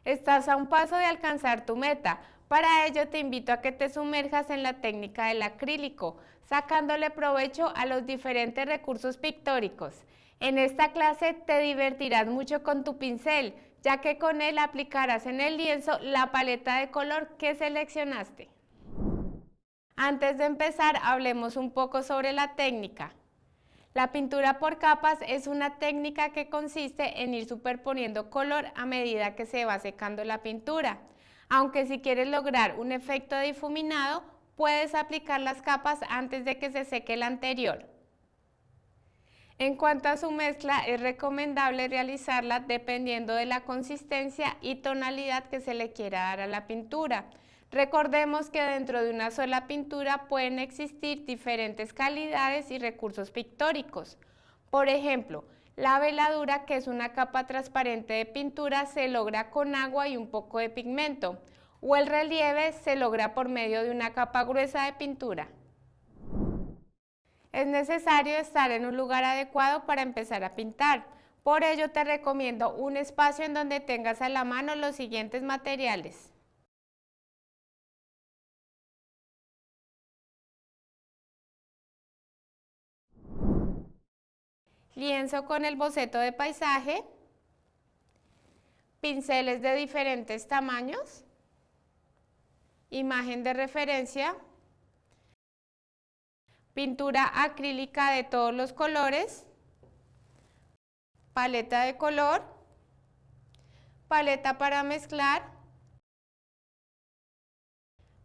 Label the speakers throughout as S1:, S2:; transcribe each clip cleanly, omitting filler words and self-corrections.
S1: Estás a un paso de alcanzar tu meta. Para ello te invito a que te sumerjas en la técnica del acrílico, sacándole provecho a los diferentes recursos pictóricos. En esta clase te divertirás mucho con tu pincel, ya que con él aplicarás en el lienzo la paleta de color que seleccionaste. Antes de empezar, hablemos un poco sobre la técnica. La pintura por capas es una técnica que consiste en ir superponiendo color a medida que se va secando la pintura. Aunque si quieres lograr un efecto difuminado, puedes aplicar las capas antes de que se seque la anterior. En cuanto a su mezcla, es recomendable realizarla dependiendo de la consistencia y tonalidad que se le quiera dar a la pintura. Recordemos que dentro de una sola pintura pueden existir diferentes calidades y recursos pictóricos. Por ejemplo, la veladura, que es una capa transparente de pintura, se logra con agua y un poco de pigmento, o el relieve se logra por medio de una capa gruesa de pintura. Es necesario estar en un lugar adecuado para empezar a pintar. Por ello te recomiendo un espacio en donde tengas a la mano los siguientes materiales. Lienzo con el boceto de paisaje, pinceles de diferentes tamaños, imagen de referencia, pintura acrílica de todos los colores, paleta de color, paleta para mezclar,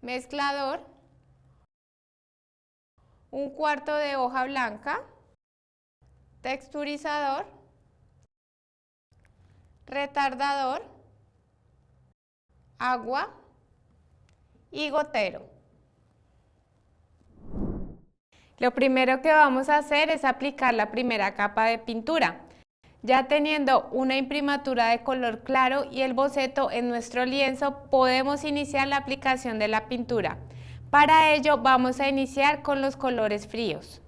S1: mezclador, un cuarto de hoja blanca, texturizador, retardador, agua y gotero. Lo primero que vamos a hacer es aplicar la primera capa de pintura. Ya teniendo una imprimatura de color claro y el boceto en nuestro lienzo, podemos iniciar la aplicación de la pintura. Para ello vamos a iniciar con los colores fríos,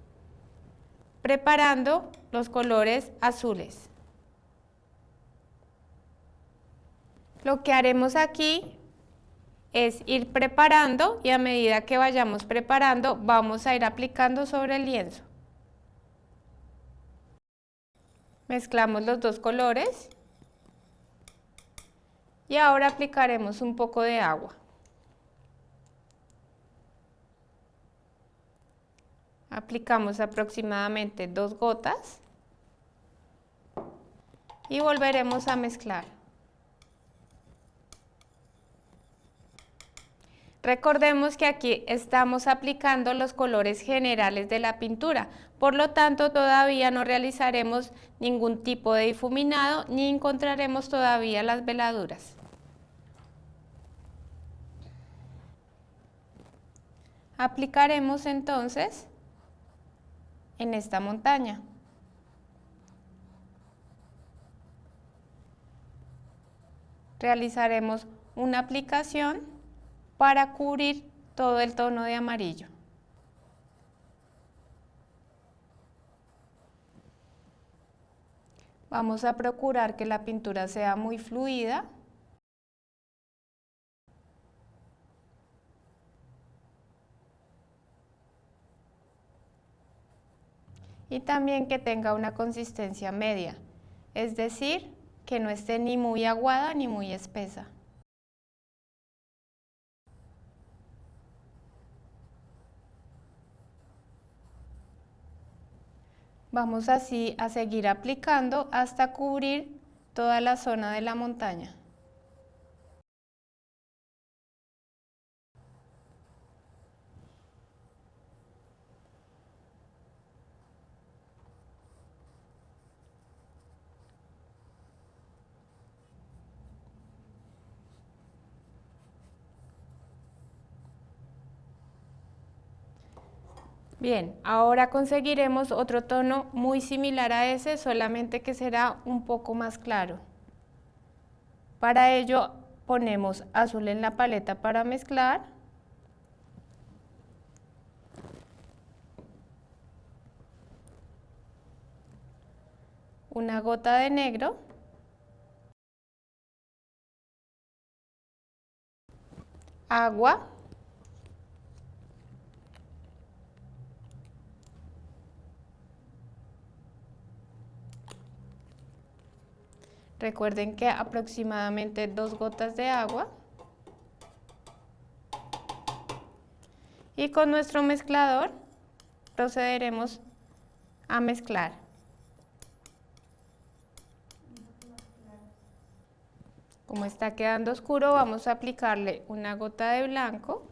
S1: preparando los colores azules. Lo que haremos aquí es ir preparando y a medida que vayamos preparando vamos a ir aplicando sobre el lienzo. Mezclamos los dos colores y ahora aplicaremos un poco de agua. Aplicamos aproximadamente 2 gotas y volveremos a mezclar. Recordemos que aquí estamos aplicando los colores generales de la pintura, por lo tanto todavía no realizaremos ningún tipo de difuminado ni encontraremos todavía las veladuras. Aplicaremos entonces en esta montaña. Realizaremos una aplicación para cubrir todo el tono de amarillo. Vamos a procurar que la pintura sea muy fluida. Y también que tenga una consistencia media, es decir, que no esté ni muy aguada ni muy espesa. Vamos así a seguir aplicando hasta cubrir toda la zona de la montaña. Bien, ahora conseguiremos otro tono muy similar a ese, solamente que será un poco más claro. Para ello ponemos azul en la paleta para mezclar. Una gota de negro. agua, recuerden que aproximadamente 2 gotas de agua, y con nuestro mezclador procederemos a mezclar. Como está quedando oscuro, vamos a aplicarle una gota de blanco.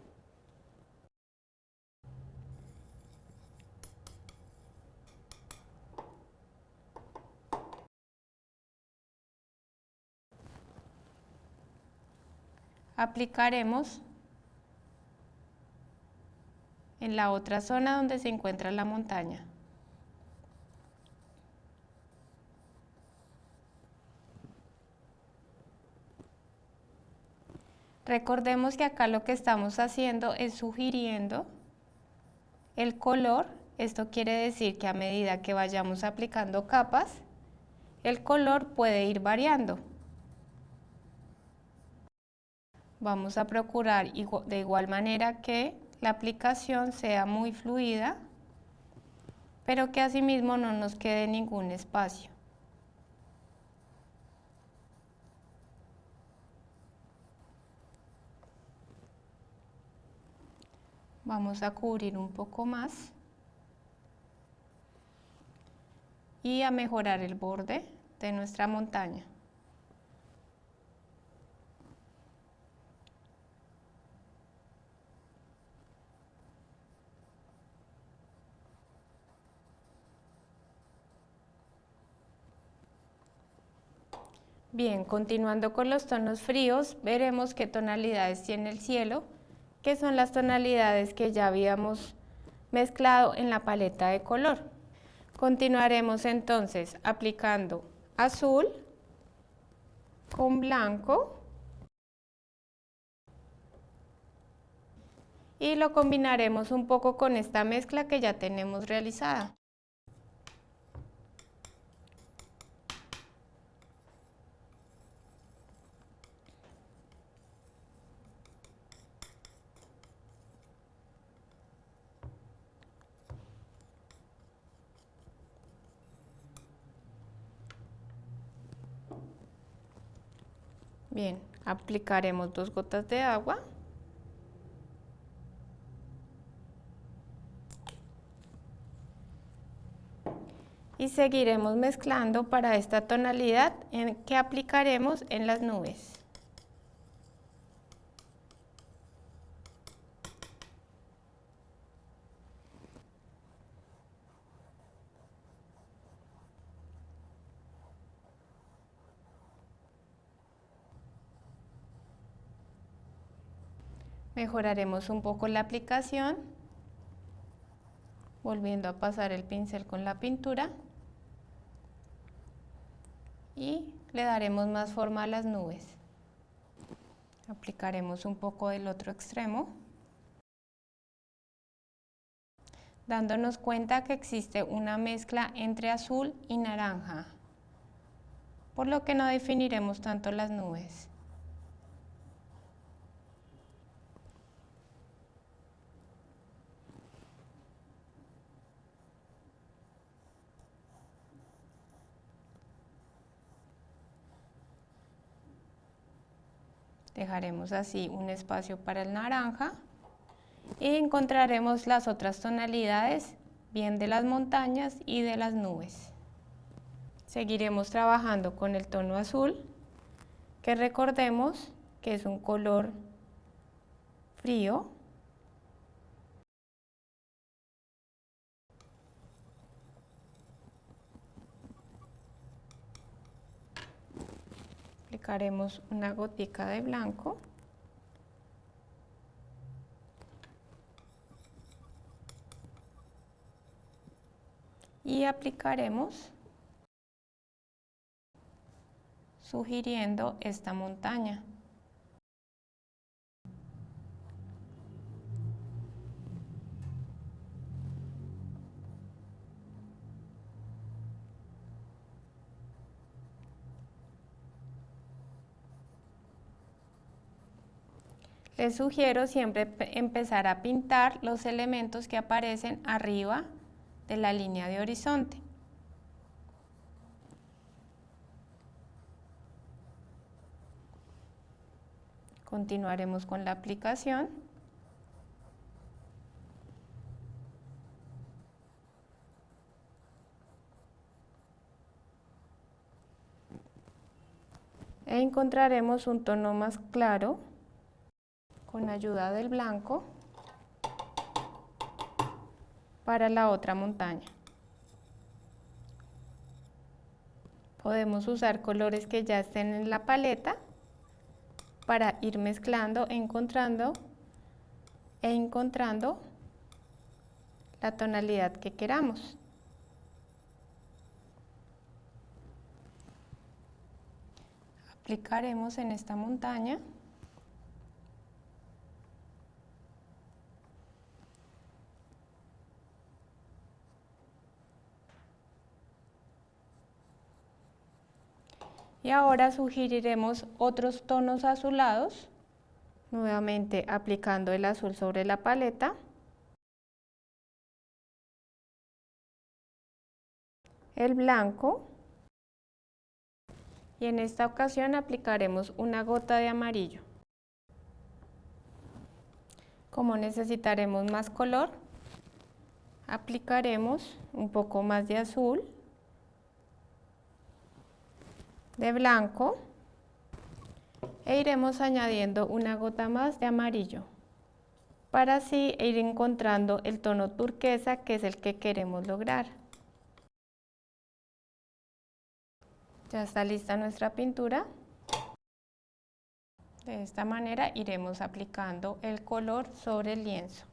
S1: Aplicaremos en la otra zona donde se encuentra la montaña. Recordemos que acá lo que estamos haciendo es sugiriendo el color. Esto quiere decir que a medida que vayamos aplicando capas, el color puede ir variando. Vamos a procurar de igual manera que la aplicación sea muy fluida, pero que asimismo no nos quede ningún espacio. Vamos a cubrir un poco más y a mejorar el borde de nuestra montaña. Bien, continuando con los tonos fríos, veremos qué tonalidades tiene el cielo, que son las tonalidades que ya habíamos mezclado en la paleta de color. Continuaremos entonces aplicando azul con blanco y lo combinaremos un poco con esta mezcla que ya tenemos realizada. Bien, aplicaremos 2 gotas de agua. Y seguiremos mezclando para esta tonalidad que aplicaremos en las nubes. Mejoraremos un poco la aplicación, volviendo a pasar el pincel con la pintura y le daremos más forma a las nubes. Aplicaremos un poco del otro extremo, dándonos cuenta que existe una mezcla entre azul y naranja, por lo que no definiremos tanto las nubes. Dejaremos así un espacio para el naranja y encontraremos las otras tonalidades, bien de las montañas y de las nubes. Seguiremos trabajando con el tono azul, que recordemos que es un color frío. Aplicaremos una gotica de blanco. Y aplicaremos sugiriendo esta montaña. Les sugiero siempre empezar a pintar los elementos que aparecen arriba de la línea de horizonte. Continuaremos con la aplicación. E encontraremos un tono más claro con ayuda del blanco para la otra montaña. Podemos usar colores que ya estén en la paleta para ir mezclando, encontrando la tonalidad que queramos. Aplicaremos en esta montaña. Y ahora sugeriremos otros tonos azulados, nuevamente aplicando el azul sobre la paleta. El blanco. Y en esta ocasión aplicaremos una gota de amarillo. Como necesitaremos más color, aplicaremos un poco más de azul, de blanco, e iremos añadiendo una gota más de amarillo, para así ir encontrando el tono turquesa, que es el que queremos lograr. Ya está lista nuestra pintura. De esta manera iremos aplicando el color sobre el lienzo.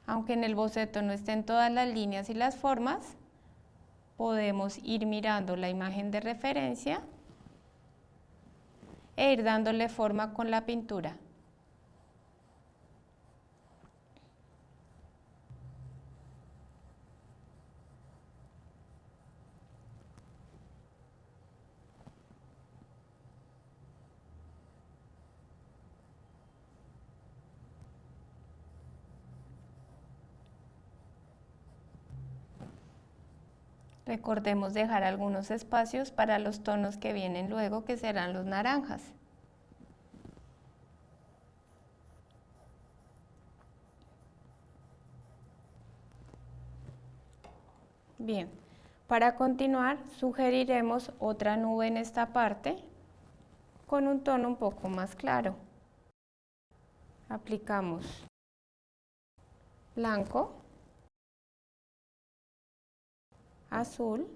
S1: Aunque en el boceto no estén todas las líneas y las formas, podemos ir mirando la imagen de referencia e ir dándole forma con la pintura. Recordemos dejar algunos espacios para los tonos que vienen luego, que serán los naranjas. Bien, para continuar sugeriremos otra nube en esta parte con un tono un poco más claro. Aplicamos blanco, azul,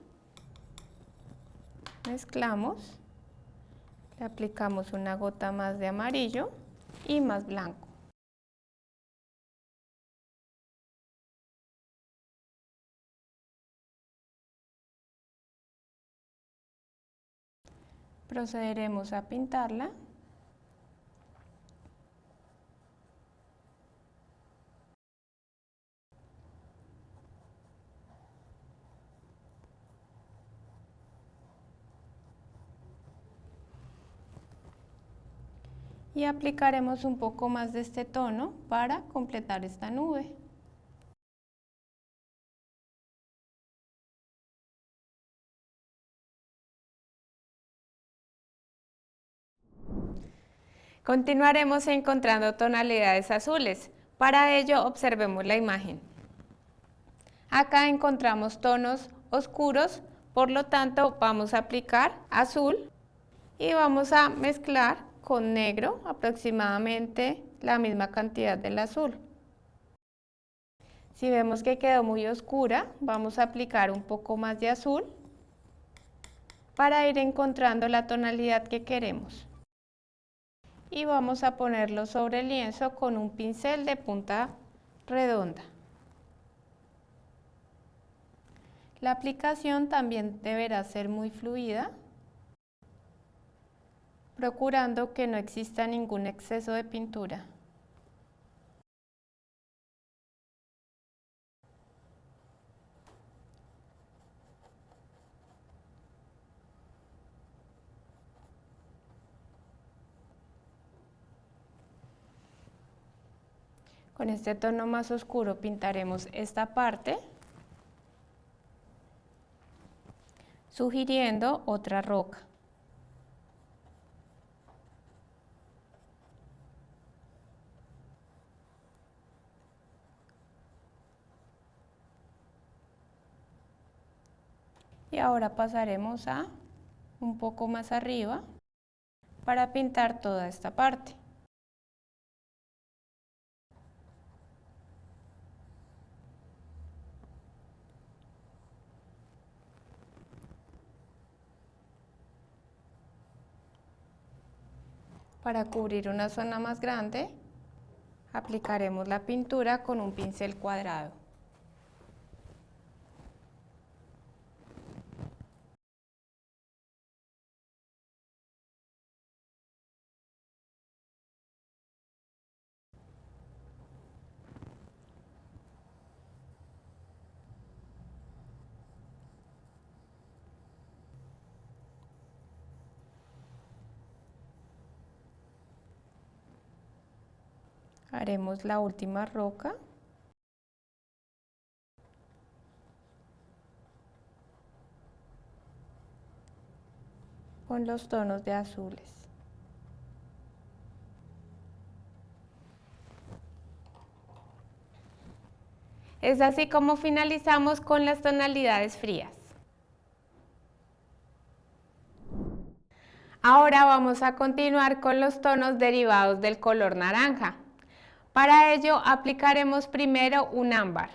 S1: mezclamos, le aplicamos una gota más de amarillo y más blanco. Procederemos a pintarla. Y aplicaremos un poco más de este tono para completar esta nube. Continuaremos encontrando tonalidades azules. Para ello observemos la imagen. Acá encontramos tonos oscuros, por lo tanto vamos a aplicar azul y vamos a mezclar con negro aproximadamente la misma cantidad del azul. Si vemos que quedó muy oscura, vamos a aplicar un poco más de azul para ir encontrando la tonalidad que queremos. Y vamos a ponerlo sobre el lienzo con un pincel de punta redonda. La aplicación también deberá ser muy fluida, procurando que no exista ningún exceso de pintura. Con este tono más oscuro pintaremos esta parte, sugiriendo otra roca. Y ahora pasaremos a un poco más arriba para pintar toda esta parte. Para cubrir una zona más grande, aplicaremos la pintura con un pincel cuadrado. Haremos la última roca. Con los tonos de azules. Es así como finalizamos con las tonalidades frías. Ahora vamos a continuar con los tonos derivados del color naranja. Para ello aplicaremos primero un ámbar.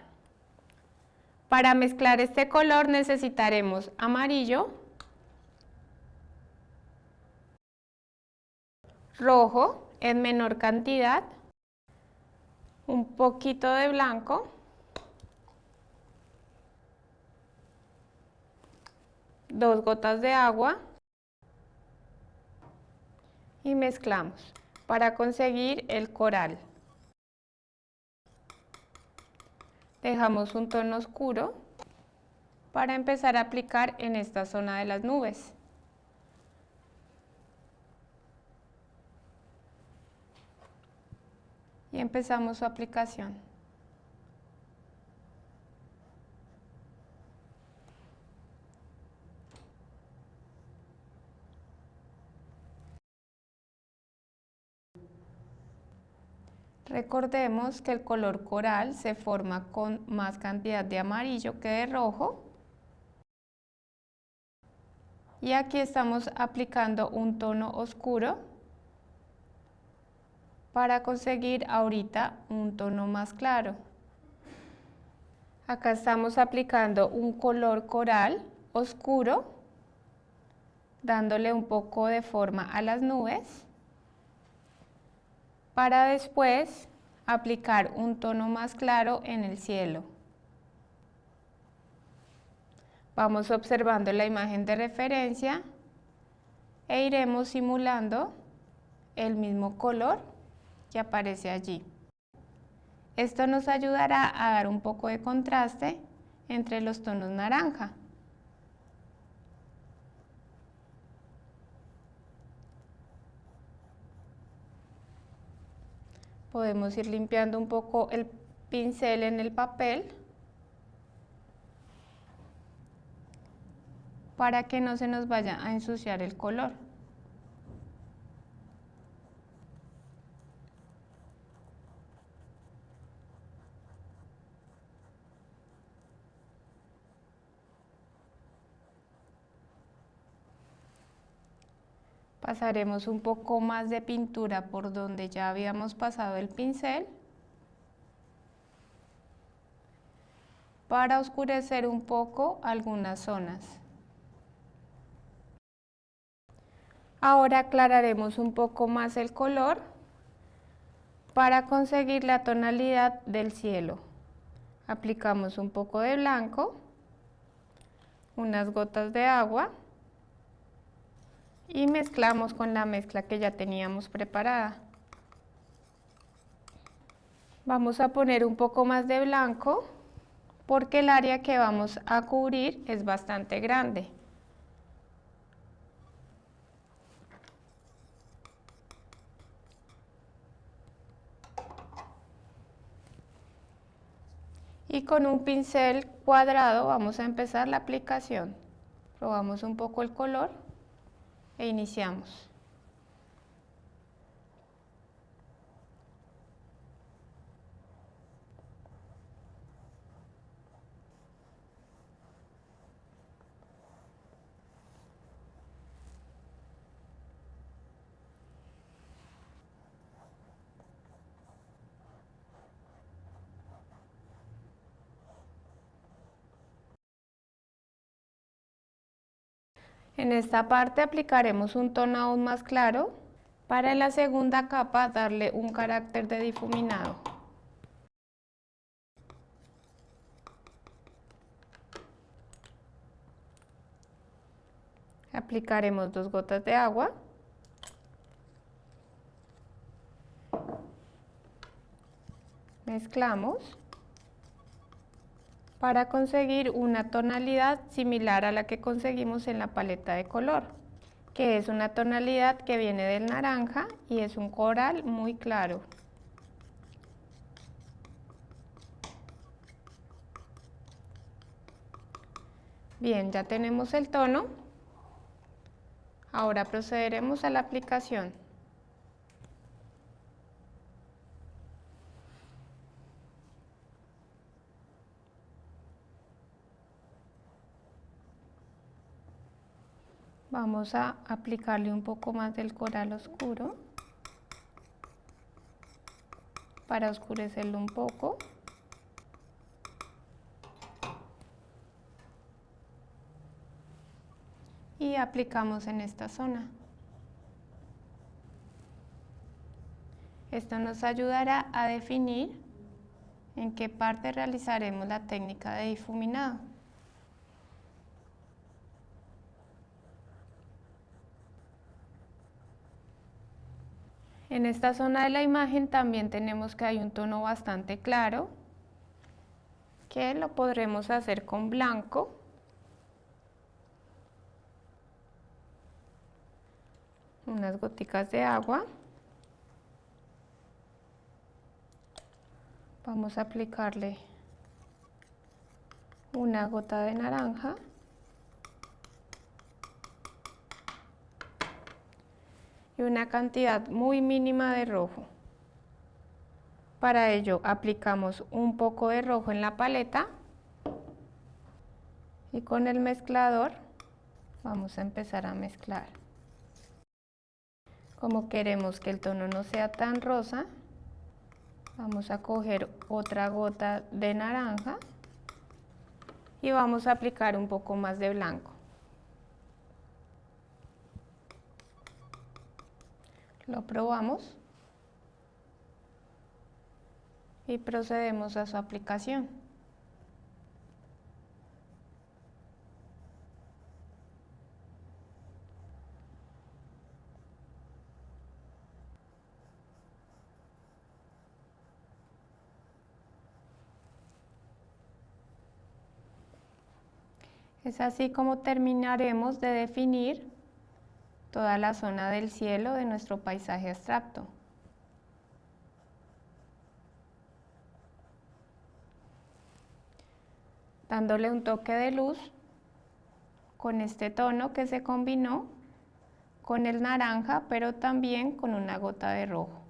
S1: Para mezclar este color necesitaremos amarillo, rojo en menor cantidad, un poquito de blanco, dos gotas de agua y mezclamos para conseguir el coral. Dejamos un tono oscuro para empezar a aplicar en esta zona de las nubes. Y empezamos su aplicación. Recordemos que el color coral se forma con más cantidad de amarillo que de rojo. Y aquí estamos aplicando un tono oscuro para conseguir ahorita un tono más claro. Acá estamos aplicando un color coral oscuro, dándole un poco de forma a las nubes, para después aplicar un tono más claro en el cielo. Vamos observando la imagen de referencia e iremos simulando el mismo color que aparece allí. Esto nos ayudará a dar un poco de contraste entre los tonos naranja. Podemos ir limpiando un poco el pincel en el papel para que no se nos vaya a ensuciar el color. Pasaremos un poco más de pintura por donde ya habíamos pasado el pincel para oscurecer un poco algunas zonas. Ahora aclararemos un poco más el color para conseguir la tonalidad del cielo. Aplicamos un poco de blanco, unas gotas de agua y mezclamos con la mezcla que ya teníamos preparada. Vamos a poner un poco más de blanco porque el área que vamos a cubrir es bastante grande. Y con un pincel cuadrado vamos a empezar la aplicación. Probamos un poco el color e iniciamos. En esta parte aplicaremos un tono aún más claro para en la segunda capa darle un carácter de difuminado. Aplicaremos 2 gotas de agua. Mezclamos para conseguir una tonalidad similar a la que conseguimos en la paleta de color, que es una tonalidad que viene del naranja y es un coral muy claro. Bien, ya tenemos el tono. Ahora procederemos a la aplicación. Vamos a aplicarle un poco más del coral oscuro para oscurecerlo un poco. Y aplicamos en esta zona. Esto nos ayudará a definir en qué parte realizaremos la técnica de difuminado. En esta zona de la imagen también tenemos que hay un tono bastante claro, que lo podremos hacer con blanco. Unas goticas de agua. Vamos a aplicarle una gota de naranja. Y una cantidad muy mínima de rojo. Para ello aplicamos un poco de rojo en la paleta y con el mezclador vamos a empezar a mezclar. Como queremos que el tono no sea tan rosa, vamos a coger otra gota de naranja y vamos a aplicar un poco más de blanco. Lo probamos y procedemos a su aplicación. Es así como terminaremos de definir toda la zona del cielo de nuestro paisaje abstracto. Dándole un toque de luz con este tono que se combinó con el naranja, pero también con una gota de rojo.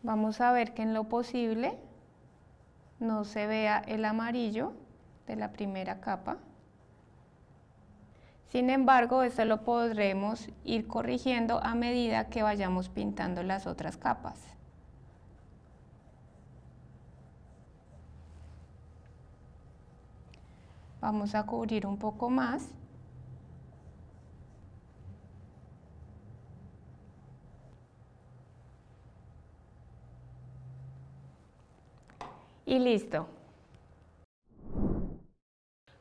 S1: Vamos a ver que en lo posible no se vea el amarillo de la primera capa. Sin embargo, esto lo podremos ir corrigiendo a medida que vayamos pintando las otras capas. Vamos a cubrir un poco más. Y listo.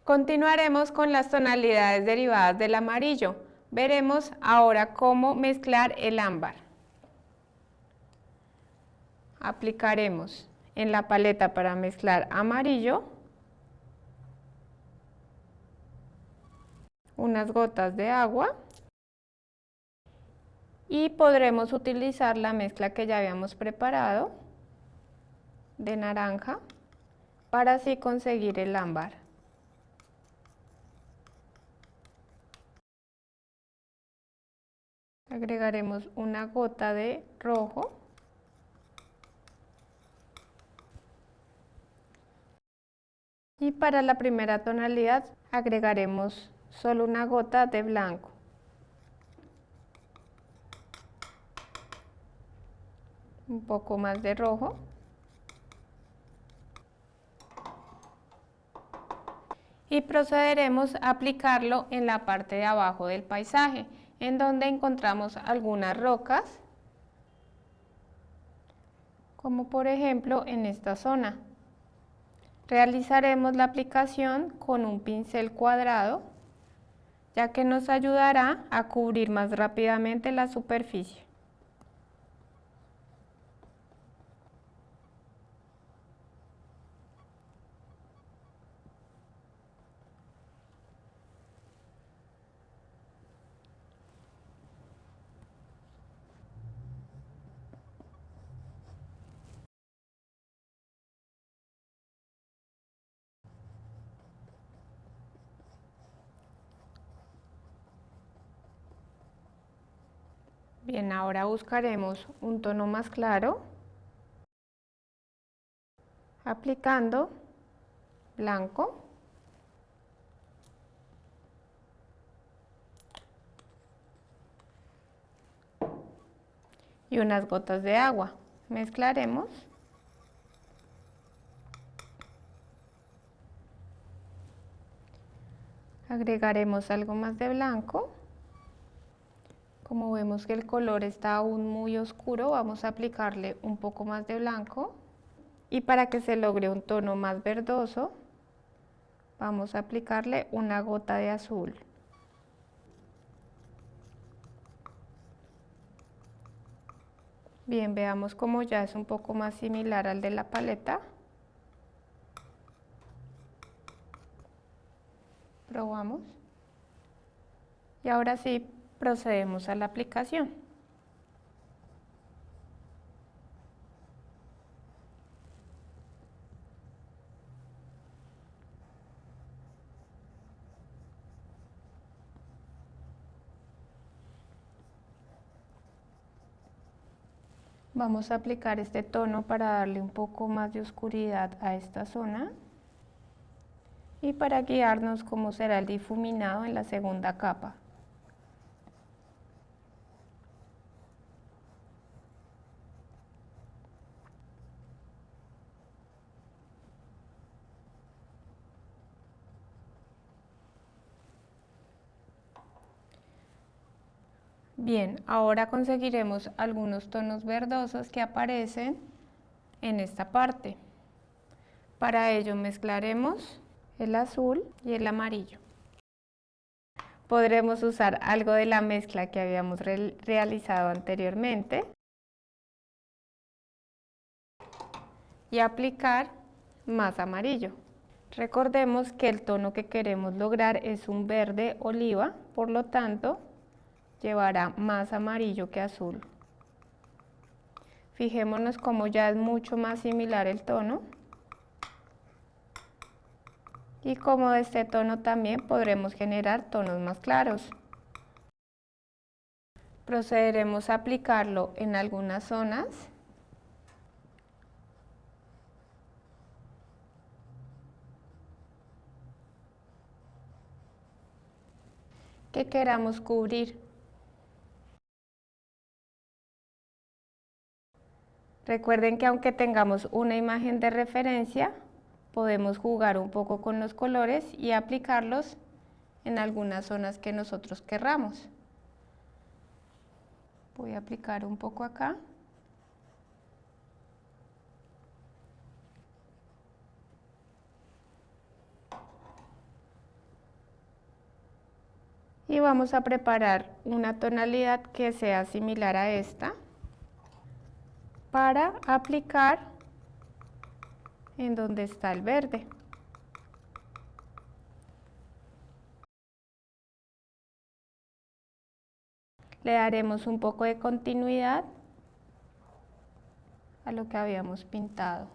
S1: Continuaremos con las tonalidades derivadas del amarillo. Veremos ahora cómo mezclar el ámbar. Aplicaremos en la paleta para mezclar amarillo unas gotas de agua Y podremos utilizar la mezcla que ya habíamos preparado de naranja para así conseguir el ámbar. Agregaremos una gota de rojo. Y para la primera tonalidad agregaremos solo una gota de blanco. Un poco más de rojo. Y procederemos a aplicarlo en la parte de abajo del paisaje, en donde encontramos algunas rocas, como por ejemplo en esta zona. Realizaremos la aplicación con un pincel cuadrado, ya que nos ayudará a cubrir más rápidamente la superficie. Bien, ahora buscaremos un tono más claro, aplicando blanco y unas gotas de agua. Mezclaremos. Agregaremos algo más de blanco. Como vemos que el color está aún muy oscuro, vamos a aplicarle un poco más de blanco. Y para que se logre un tono más verdoso, vamos a aplicarle una gota de azul. Bien, veamos cómo ya es un poco más similar al de la paleta. Probamos. Y ahora sí, procedemos a la aplicación. Vamos a aplicar este tono para darle un poco más de oscuridad a esta zona y para guiarnos cómo será el difuminado en la segunda capa. Bien, ahora conseguiremos algunos tonos verdosos que aparecen en esta parte. Para ello mezclaremos el azul y el amarillo. Podremos usar algo de la mezcla que habíamos realizado anteriormente y aplicar más amarillo. Recordemos que el tono que queremos lograr es un verde oliva, por lo tanto llevará más amarillo que azul. Fijémonos como ya es mucho más similar el tono. Y como de este tono también podremos generar tonos más claros. Procederemos a aplicarlo en algunas zonas. Que queramos cubrir. Recuerden que aunque tengamos una imagen de referencia, podemos jugar un poco con los colores y aplicarlos en algunas zonas que nosotros querramos. Voy a aplicar un poco acá. Y vamos a preparar una tonalidad que sea similar a esta para aplicar en donde está el verde. Le daremos un poco de continuidad a lo que habíamos pintado.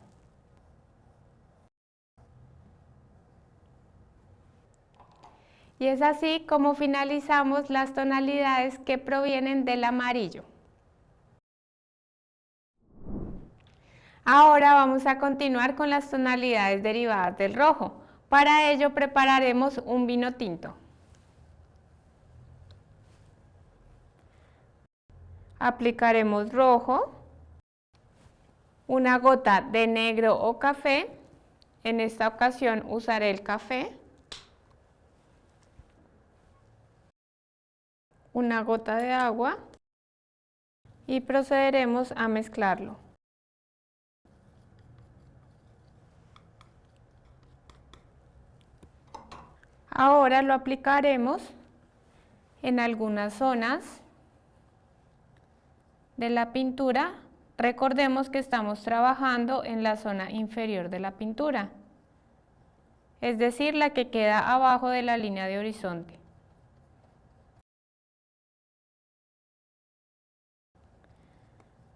S1: Y es así como finalizamos las tonalidades que provienen del amarillo. Ahora vamos a continuar con las tonalidades derivadas del rojo. Para ello prepararemos un vino tinto. Aplicaremos rojo, una gota de negro o café. En esta ocasión usaré el café. Una gota de agua y procederemos a mezclarlo. Ahora lo aplicaremos en algunas zonas de la pintura. Recordemos que estamos trabajando en la zona inferior de la pintura, es decir, la que queda abajo de la línea de horizonte.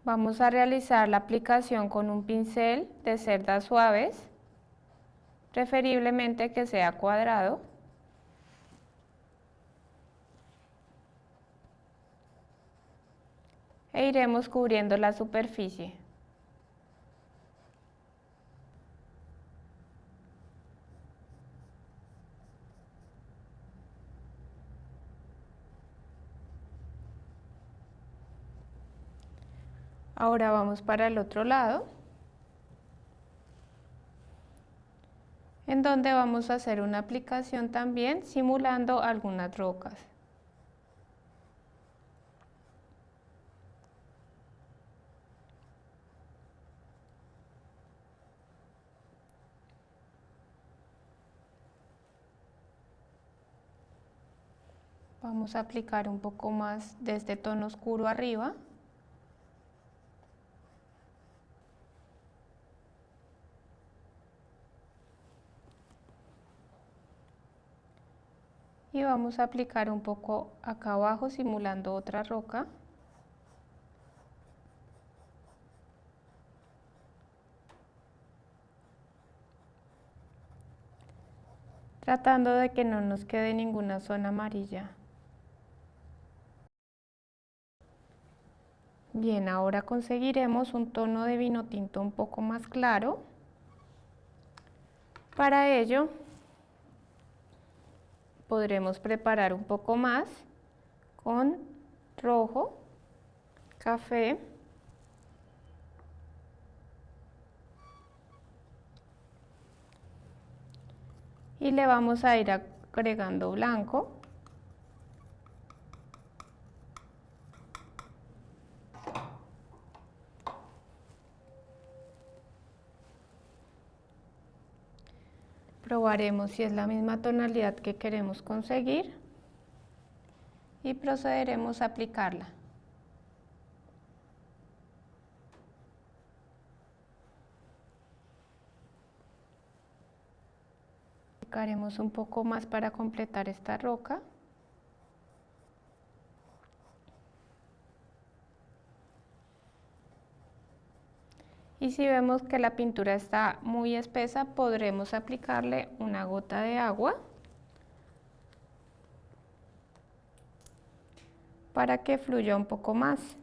S1: Vamos a realizar la aplicación con un pincel de cerdas suaves, preferiblemente que sea cuadrado. E iremos cubriendo la superficie. Ahora vamos para el otro lado, en donde vamos a hacer una aplicación también simulando algunas rocas. Vamos a aplicar un poco más de este tono oscuro arriba. Y vamos a aplicar un poco acá abajo simulando otra roca. Tratando de que no nos quede ninguna zona amarilla. Bien, ahora conseguiremos un tono de vino tinto un poco más claro. Para ello, podremos preparar un poco más con rojo, café, y le vamos a ir agregando blanco. Probaremos si es la misma tonalidad que queremos conseguir y procederemos a aplicarla. Aplicaremos un poco más para completar esta roca. Y si vemos que la pintura está muy espesa, podremos aplicarle una gota de agua para que fluya un poco más.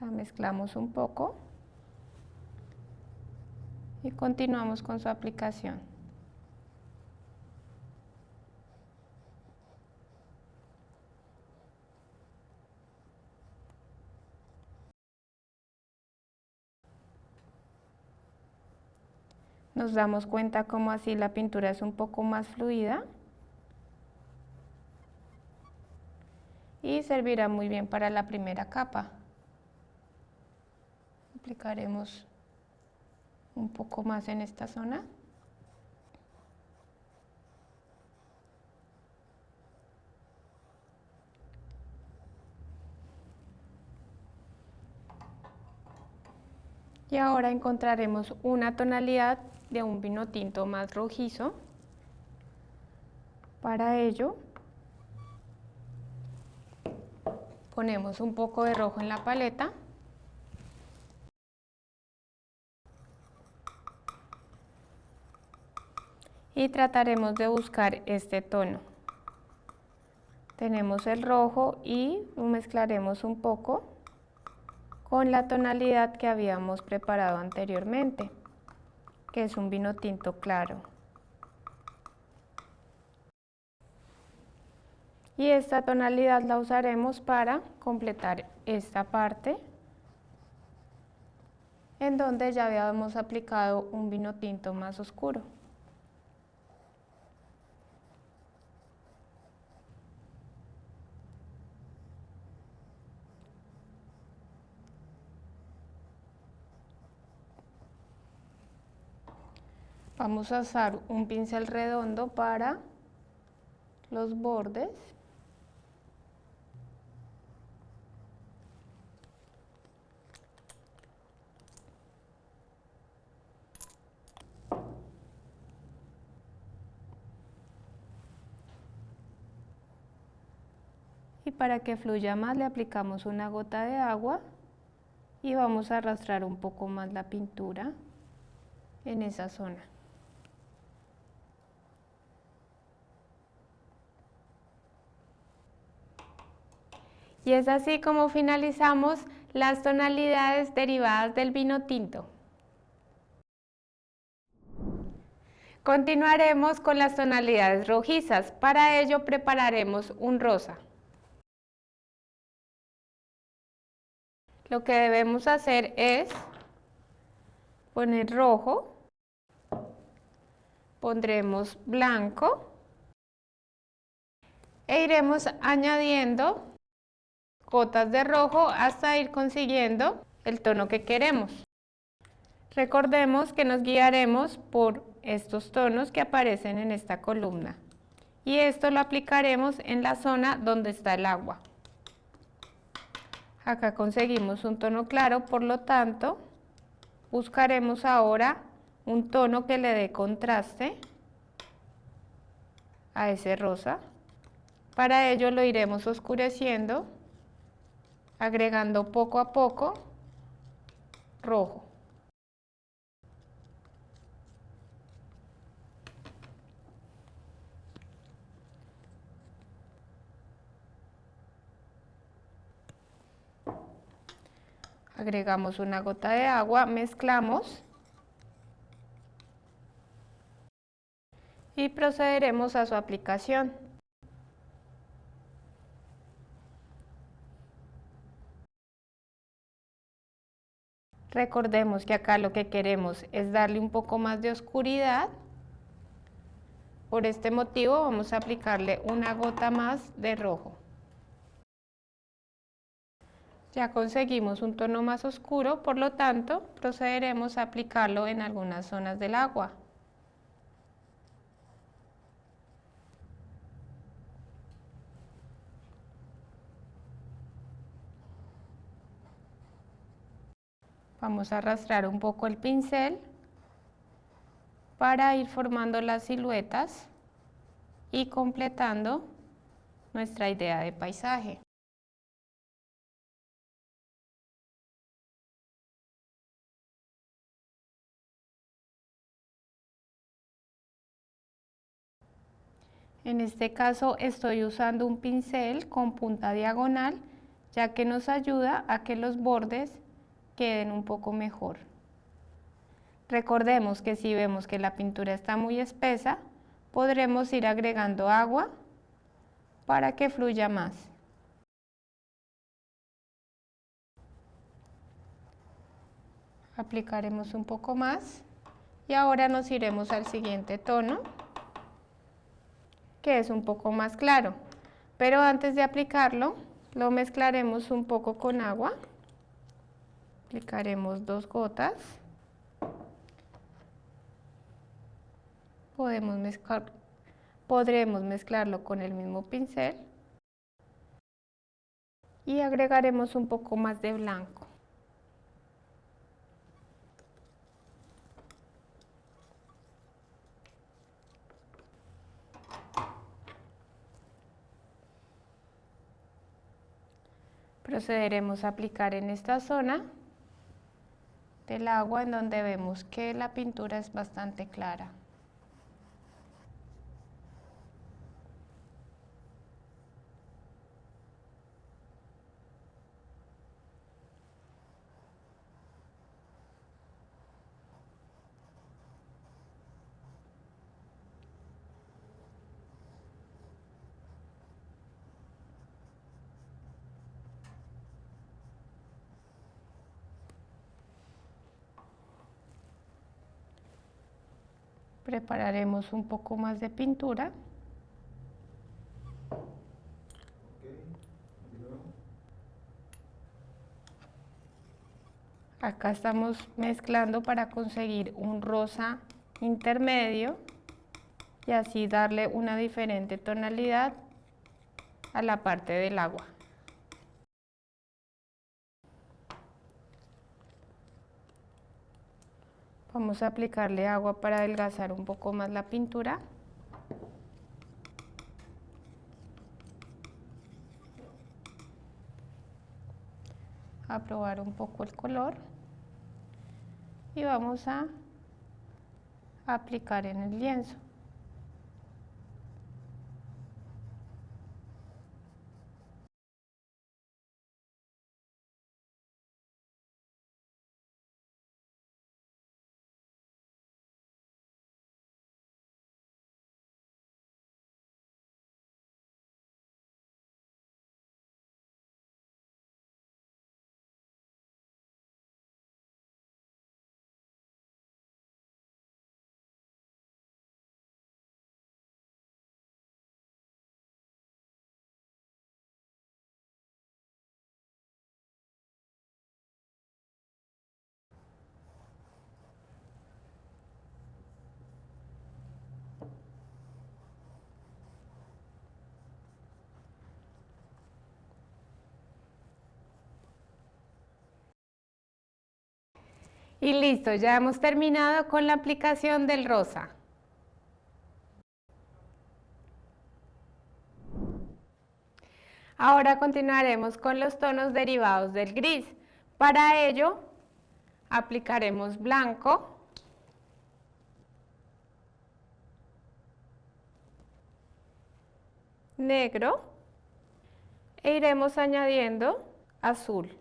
S1: La mezclamos un poco y continuamos con su aplicación. Nos damos cuenta como así la pintura es un poco más fluida y servirá muy bien para la primera capa. Aplicaremos un poco más en esta zona. Y ahora encontraremos una tonalidad de un vino tinto más rojizo. Para ello, Ponemos un poco de rojo en la paleta. Y trataremos de buscar este tono. Tenemos el rojo y mezclaremos un poco con la tonalidad que habíamos preparado anteriormente, que es un vino tinto claro. Y esta tonalidad la usaremos para completar esta parte en donde ya habíamos aplicado un vino tinto más oscuro. Vamos a usar un pincel redondo para los bordes. Y para que fluya más le aplicamos una gota de agua y vamos a arrastrar un poco más la pintura en esa zona. Y es así como finalizamos las tonalidades derivadas del vino tinto. Continuaremos con las tonalidades rojizas. Para ello prepararemos un rosa. Lo que debemos hacer es poner rojo, pondremos blanco e iremos añadiendo gotas de rojo hasta ir consiguiendo el tono que queremos. Recordemos que nos guiaremos por estos tonos que aparecen en esta columna y esto lo aplicaremos en la zona donde está el agua. Acá conseguimos un tono claro, por lo tanto buscaremos ahora un tono que le dé contraste a ese rosa. Para ello lo iremos oscureciendo, agregando poco a poco rojo. Agregamos una gota de agua, mezclamos y procederemos a su aplicación. Recordemos que acá lo que queremos es darle un poco más de oscuridad. Por este motivo vamos a aplicarle una gota más de rojo. Ya conseguimos un tono más oscuro, por lo tanto procederemos a aplicarlo en algunas zonas del agua. Vamos a arrastrar un poco el pincel para ir formando las siluetas y completando nuestra idea de paisaje. En este caso estoy usando un pincel con punta diagonal, ya que nos ayuda a que los bordes queden un poco mejor. Recordemos que si vemos que la pintura está muy espesa, podremos ir agregando agua para que fluya más. Aplicaremos un poco más y ahora nos iremos al siguiente tono, que es un poco más claro, pero antes de aplicarlo lo mezclaremos un poco con agua. Aplicaremos 2 gotas. Podremos mezclarlo con el mismo pincel y agregaremos un poco más de blanco. Procederemos a aplicar en esta zona del agua en donde vemos que la pintura es bastante clara. Prepararemos un poco más de pintura. Acá estamos mezclando para conseguir un rosa intermedio y así darle una diferente tonalidad a la parte del agua. Vamos a aplicarle agua para adelgazar un poco más la pintura. A probar un poco el color y vamos a aplicar en el lienzo. Y listo, ya hemos terminado con la aplicación del rosa. Ahora continuaremos con los tonos derivados del gris. Para ello, aplicaremos blanco, negro e iremos añadiendo azul.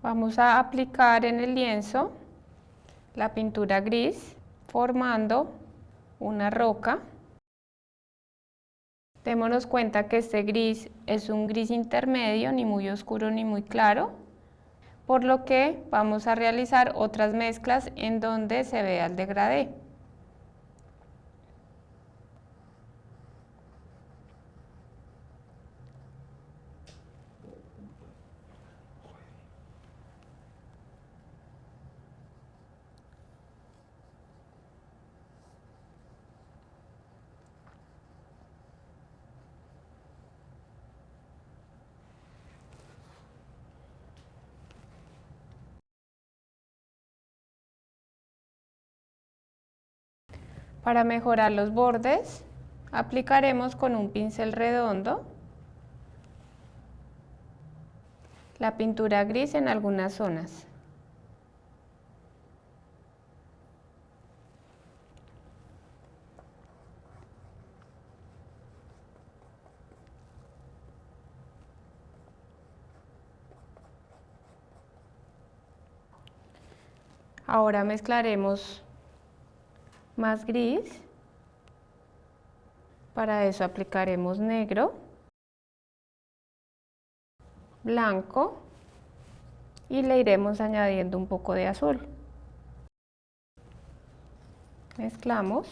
S1: Vamos a aplicar en el lienzo la pintura gris formando una roca. Démonos cuenta que este gris es un gris intermedio, ni muy oscuro ni muy claro, por lo que vamos a realizar otras mezclas en donde se vea el degradé. Para mejorar los bordes, aplicaremos con un pincel redondo la pintura gris en algunas zonas. Ahora mezclaremos más gris. Para eso aplicaremos negro, blanco y le iremos añadiendo un poco de azul. Mezclamos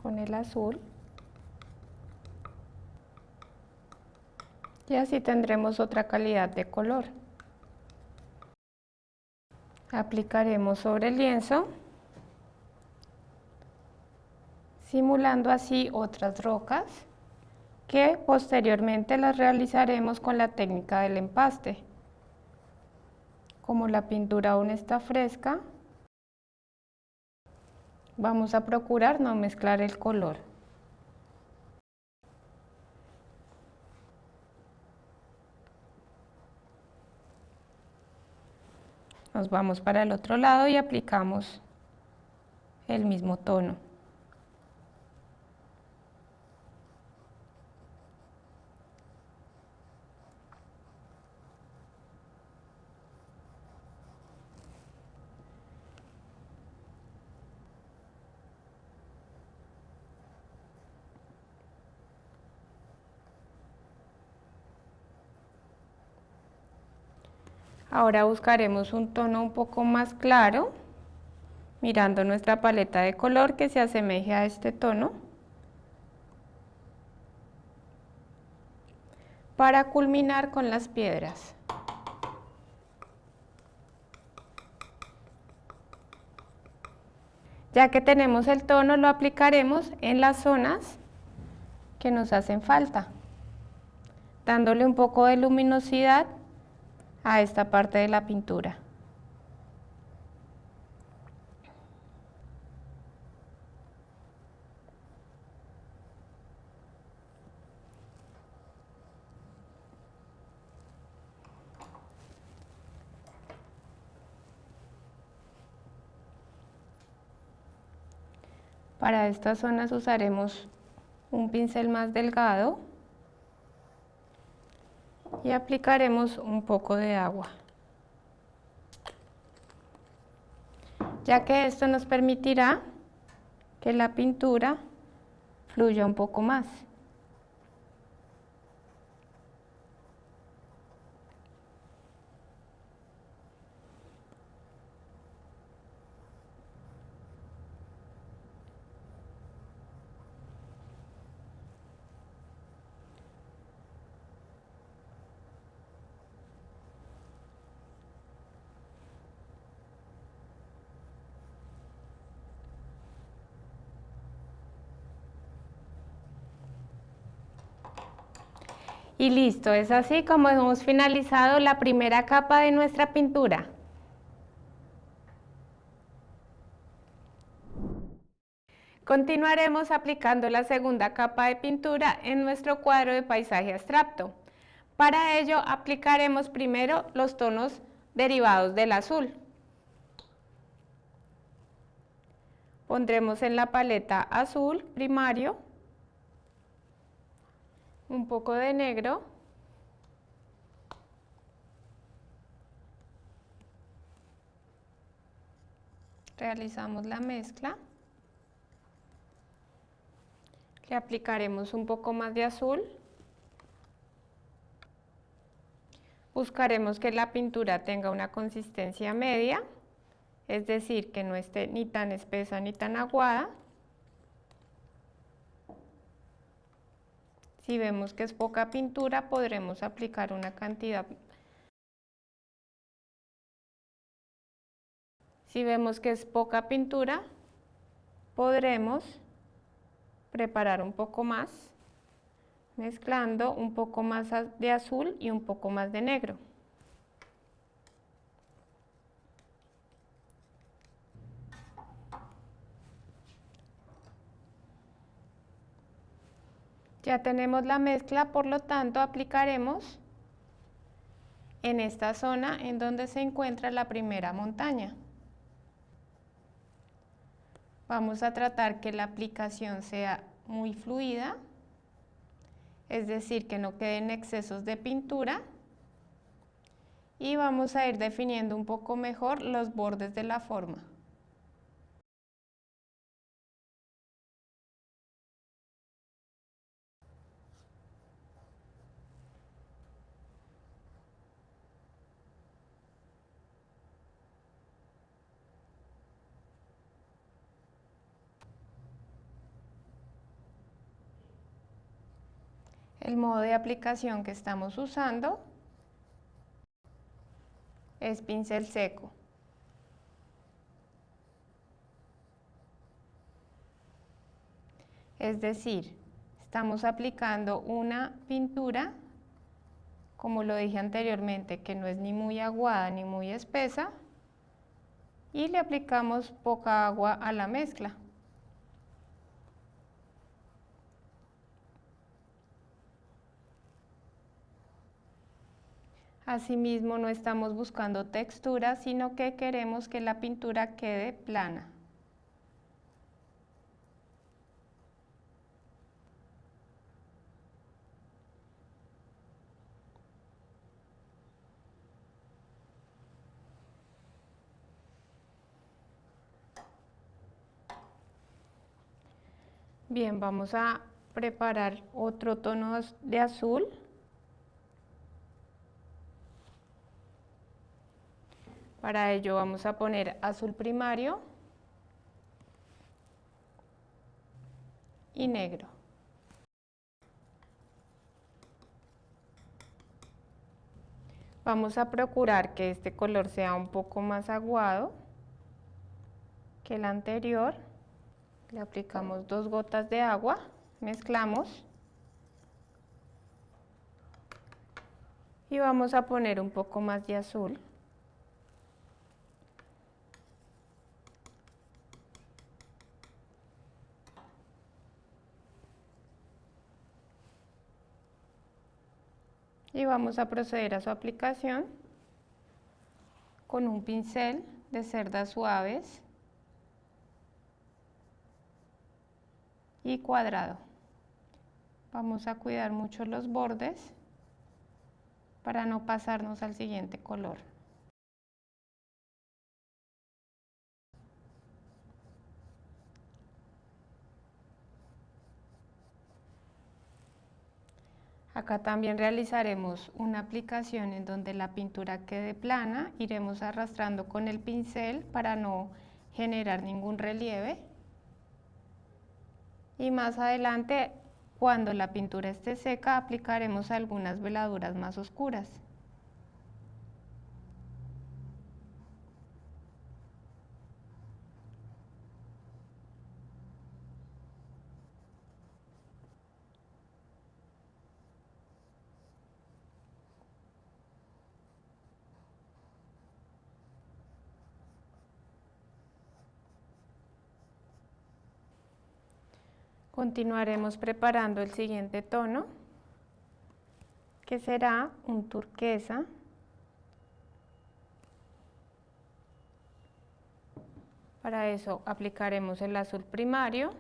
S1: con el azul y así tendremos otra calidad de color. Aplicaremos sobre el lienzo, simulando así otras rocas que posteriormente las realizaremos con la técnica del empaste. Como la pintura aún está fresca, vamos a procurar no mezclar el color. Nos vamos para el otro lado y aplicamos el mismo tono. Ahora buscaremos un tono un poco más claro, mirando nuestra paleta de color que se asemeje a este tono, para culminar con las piedras. Ya que tenemos el tono, lo aplicaremos en las zonas que nos hacen falta, dándole un poco de luminosidad a esta parte de la pintura. Para estas zonas usaremos un pincel más delgado y aplicaremos un poco de agua, ya que esto nos permitirá que la pintura fluya un poco más. Y listo, es así como hemos finalizado la primera capa de nuestra pintura. Continuaremos aplicando la segunda capa de pintura en nuestro cuadro de paisaje abstracto. Para ello aplicaremos primero los tonos derivados del azul. Pondremos en la paleta azul primario un poco de negro, realizamos la mezcla, le aplicaremos un poco más de azul, buscaremos que la pintura tenga una consistencia media, es decir, que no esté ni tan espesa ni tan aguada. Si vemos que es poca pintura, podremos aplicar una cantidad. Si vemos que es poca pintura, podremos preparar un poco más, mezclando un poco más de azul y un poco más de negro. Ya tenemos la mezcla, por lo tanto aplicaremos en esta zona en donde se encuentra la primera montaña. Vamos a tratar que la aplicación sea muy fluida, es decir, que no queden excesos de pintura, y vamos a ir definiendo un poco mejor los bordes de la forma. El modo de aplicación que estamos usando es pincel seco. Es decir, estamos aplicando una pintura como lo dije anteriormente, que no es ni muy aguada ni muy espesa, y le aplicamos poca agua a la mezcla. Asimismo, no estamos buscando textura, sino que queremos que la pintura quede plana. Bien, vamos a preparar otro tono de azul. Para ello vamos a poner azul primario y negro. Vamos a procurar que este color sea un poco más aguado que el anterior. Le aplicamos 2 gotas de agua, mezclamos y vamos a poner un poco más de azul. Y vamos a proceder a su aplicación con un pincel de cerdas suaves y cuadrado. Vamos a cuidar mucho los bordes para no pasarnos al siguiente color. Acá también realizaremos una aplicación en donde la pintura quede plana. Iremos arrastrando con el pincel para no generar ningún relieve. Y más adelante, cuando la pintura esté seca, aplicaremos algunas veladuras más oscuras. Continuaremos preparando el siguiente tono, que será un turquesa. Para eso aplicaremos el azul primario,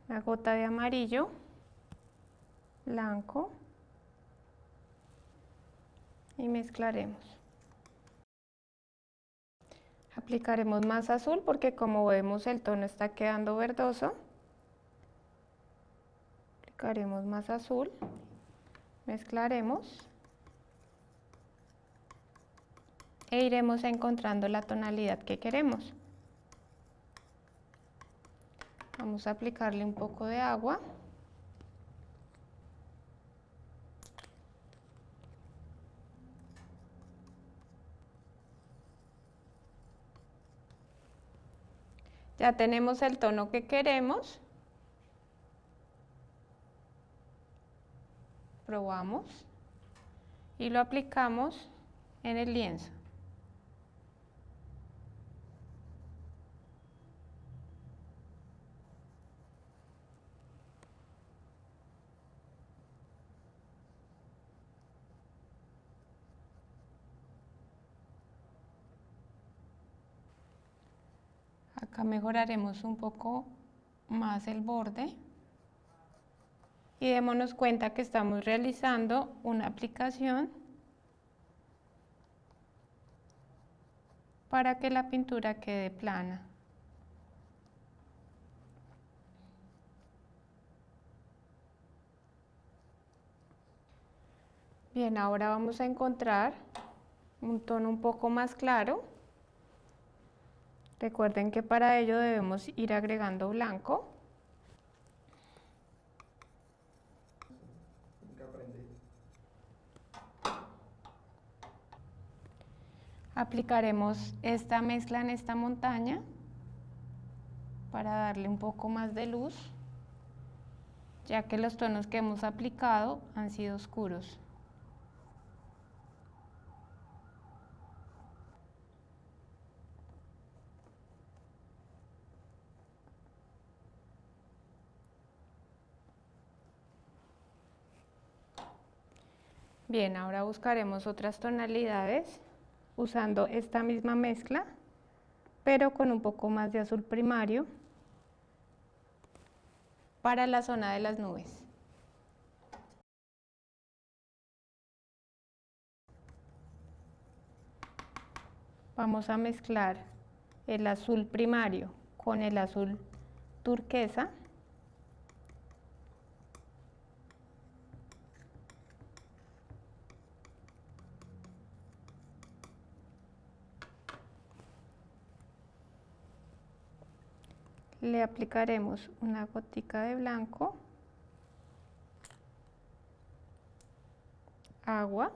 S1: una gota de amarillo, blanco y mezclaremos. Aplicaremos más azul porque, como vemos, el tono está quedando verdoso. Aplicaremos más azul, mezclaremos e iremos encontrando la tonalidad que queremos. Vamos a aplicarle un poco de agua. Ya tenemos el tono que queremos. Probamos y lo aplicamos en el lienzo. Acá mejoraremos un poco más el borde y démonos cuenta que estamos realizando una aplicación para que la pintura quede plana. Bien, ahora vamos a encontrar un tono un poco más claro. Recuerden que para ello debemos ir agregando blanco. Aplicaremos esta mezcla en esta montaña para darle un poco más de luz. ya que los tonos que hemos aplicado han sido oscuros. Bien, ahora buscaremos otras tonalidades usando esta misma mezcla, pero con un poco más de azul primario para la zona de las nubes. Vamos a mezclar el azul primario con el azul turquesa. Le aplicaremos una gotica de blanco, agua,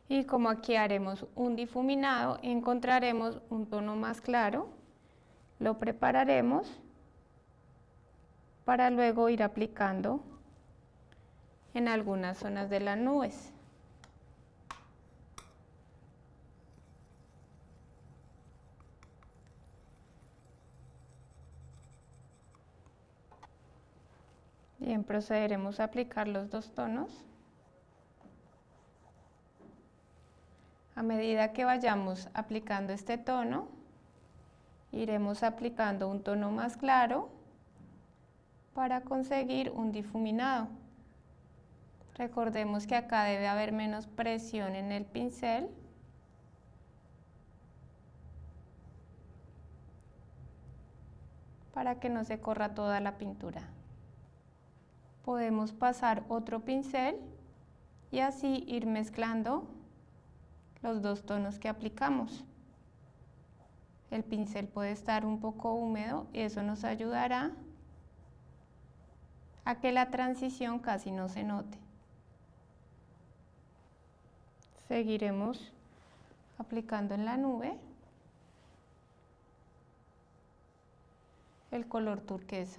S1: y como aquí haremos un difuminado, encontraremos un tono más claro, lo prepararemos para luego ir aplicando en algunas zonas de las nubes. Bien, procederemos a aplicar los dos tonos. A medida que vayamos aplicando este tono, iremos aplicando un tono más claro para conseguir un difuminado. Recordemos que acá debe haber menos presión en el pincel para que no se corra toda la pintura. Podemos pasar otro pincel y así ir mezclando los dos tonos que aplicamos. El pincel puede estar un poco húmedo y eso nos ayudará a que la transición casi no se note. Seguiremos aplicando en la nube el color turquesa.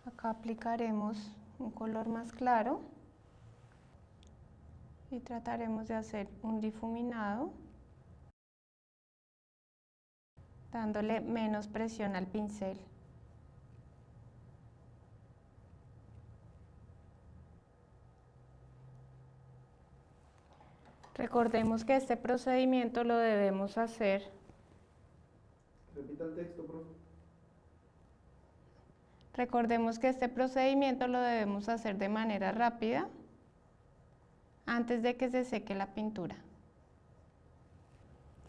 S1: Acá aplicaremos un color más claro y trataremos de hacer un difuminado, dándole menos presión al pincel. Recordemos que este procedimiento lo debemos hacer.
S2: Repita el texto, profe.
S1: Recordemos que este procedimiento lo debemos hacer de manera rápida antes de que se seque la pintura.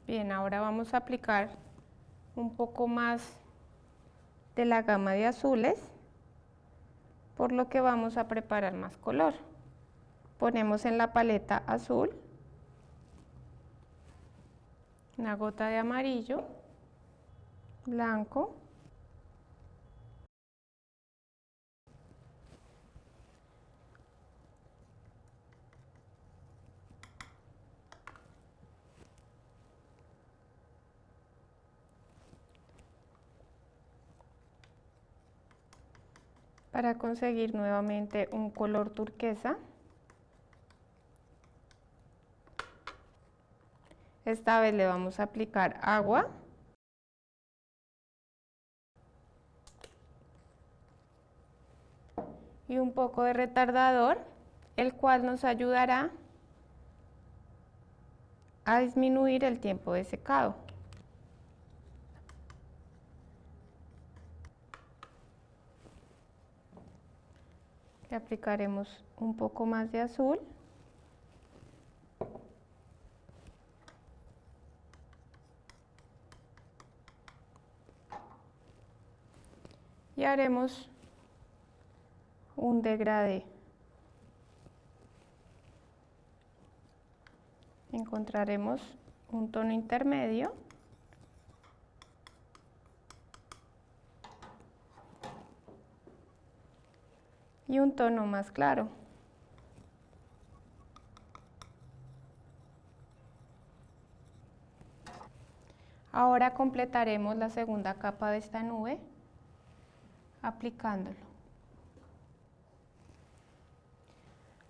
S1: Bien, ahora vamos a aplicar un poco más de la gama de azules, por lo que vamos a preparar más color. Ponemos en la paleta azul una gota de amarillo, blanco, para conseguir nuevamente un color turquesa. Esta vez le vamos a aplicar agua y un poco de retardador, el cual nos ayudará a disminuir el tiempo de secado. Le aplicaremos un poco más de azul. Y haremos un degradé. encontraremos un tono intermedio y un tono más claro. Ahora completaremos la segunda capa de esta nube aplicándolo.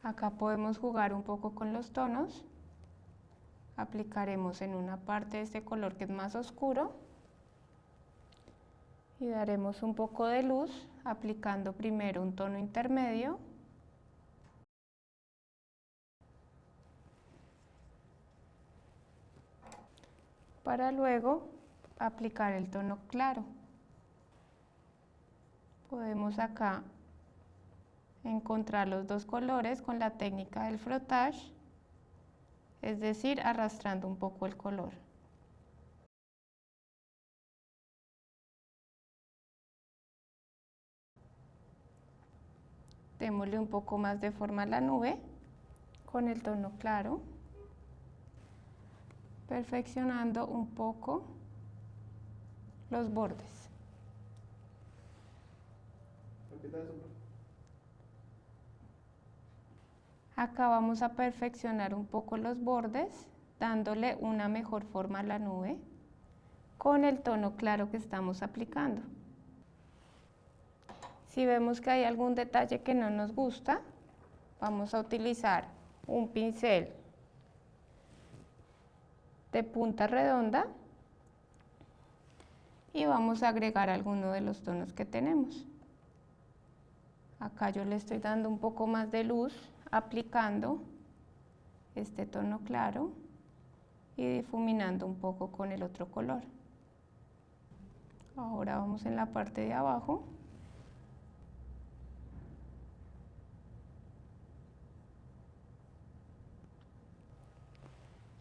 S1: Acá podemos jugar un poco con los tonos. Aplicaremos en una parte de este color que es más oscuro y daremos un poco de luz aplicando primero un tono intermedio para luego aplicar el tono claro. Podemos acá encontrar los dos colores con la técnica del frottage, es decir, arrastrando un poco el color. Démosle un poco más de forma a la nube con el tono claro, perfeccionando un poco los bordes.
S2: Repita eso, profe.
S1: Acá vamos a perfeccionar un poco los bordes, dándole una mejor forma a la nube con el tono claro que estamos aplicando. Si vemos que hay algún detalle que no nos gusta, vamos a utilizar un pincel de punta redonda y vamos a agregar alguno de los tonos que tenemos. Acá yo le estoy dando un poco más de luz aplicando este tono claro y difuminando un poco con el otro color. Ahora vamos en la parte de abajo.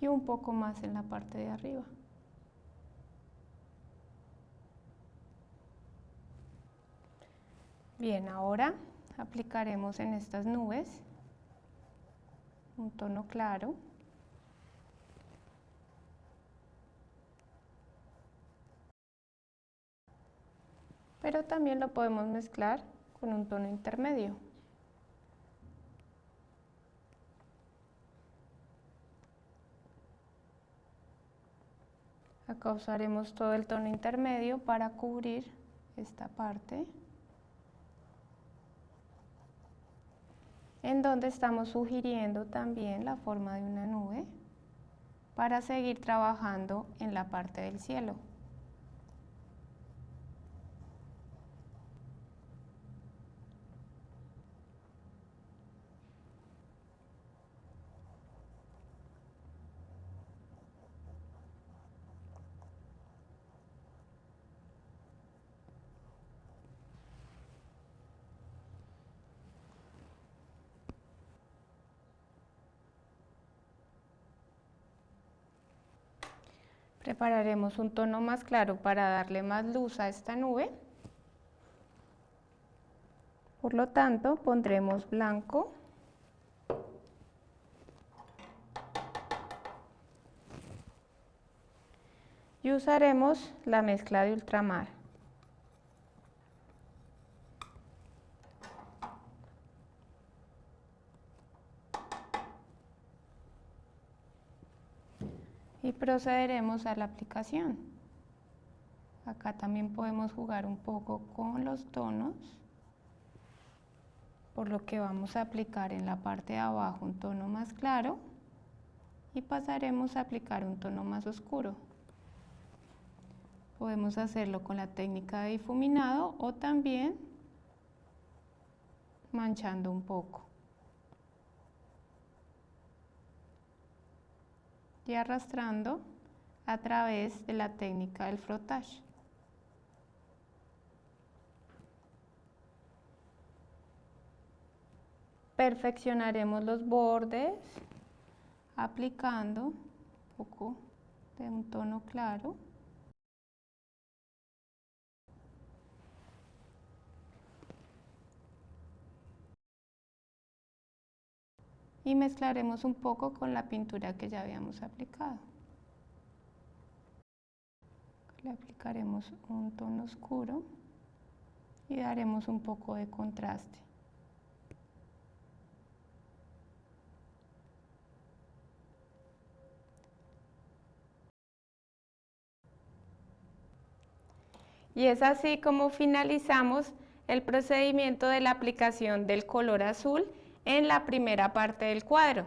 S1: Y un poco más en la parte de arriba. Bien, ahora aplicaremos en estas nubes un tono claro. Pero también lo podemos mezclar con un tono intermedio. Acá usaremos todo el tono intermedio para cubrir esta parte, en donde estamos sugiriendo también la forma de una nube para seguir trabajando en la parte del cielo. Prepararemos un tono más claro para darle más luz a esta nube. Por lo tanto, pondremos blanco y usaremos la mezcla de ultramar. Y procederemos a la aplicación. Acá también podemos jugar un poco con los tonos, por lo que vamos a aplicar en la parte de abajo un tono más claro y pasaremos a aplicar un tono más oscuro. Podemos hacerlo con la técnica de difuminado o también manchando un poco y arrastrando a través de la técnica del frottage. Perfeccionaremos los bordes aplicando un poco de un tono claro. y mezclaremos un poco con la pintura que ya habíamos aplicado. Le aplicaremos un tono oscuro y daremos un poco de contraste. Y es así como finalizamos el procedimiento de la aplicación del color azul en la primera parte del cuadro.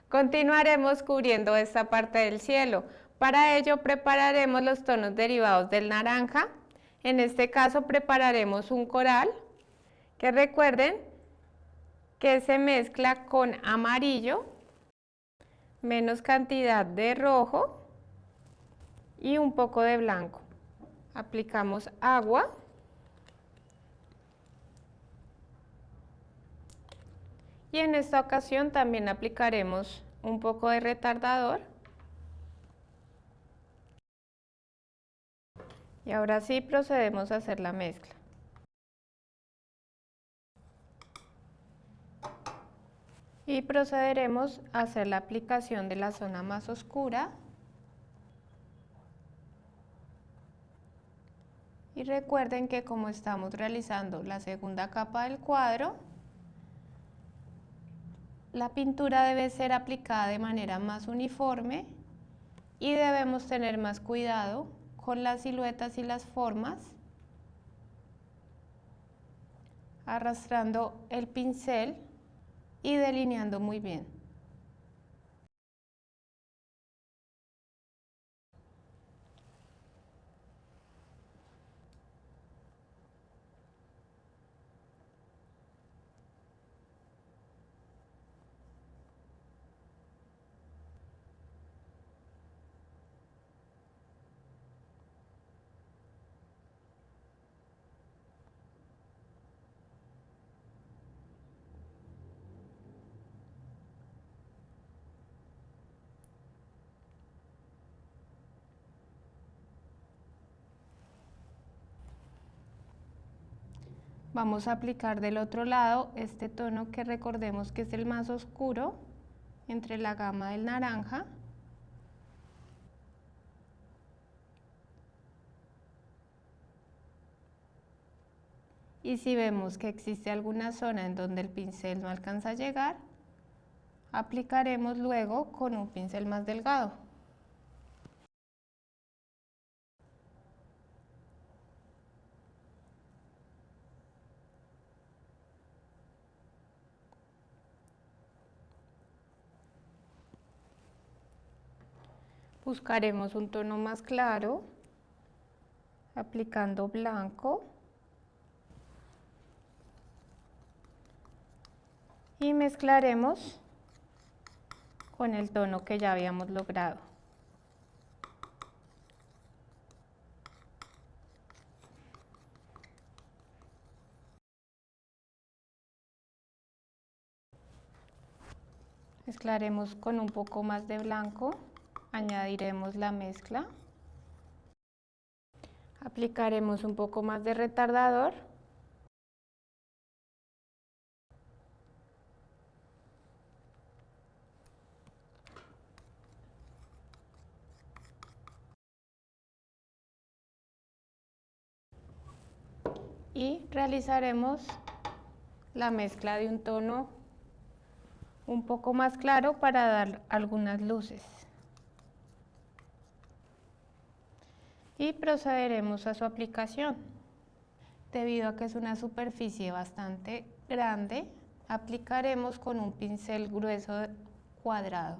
S1: Continuaremos cubriendo esta parte del cielo. Para ello prepararemos los tonos derivados del naranja. En este caso prepararemos un coral, que recuerden que se mezcla con amarillo, menos cantidad de rojo y un poco de blanco. Aplicamos agua y en esta ocasión también aplicaremos un poco de retardador. Y ahora sí procedemos a hacer la mezcla. Y procederemos a hacer la aplicación de la zona más oscura. Y recuerden que como estamos realizando la segunda capa del cuadro, la pintura debe ser aplicada de manera más uniforme y debemos tener más cuidado con las siluetas y las formas, arrastrando el pincel y delineando muy bien. Vamos a aplicar del otro lado este tono que recordemos que es el más oscuro entre la gama del naranja. Y si vemos que existe alguna zona en donde el pincel no alcanza a llegar, aplicaremos luego con un pincel más delgado. Buscaremos un tono más claro, aplicando blanco. Y mezclaremos con el tono que ya habíamos logrado. Mezclaremos con un poco más de blanco, añadiremos la mezcla, aplicaremos un poco más de retardador y realizaremos la mezcla de un tono un poco más claro para dar algunas luces. Y procederemos a su aplicación. Debido a que es una superficie bastante grande, aplicaremos con un pincel grueso cuadrado.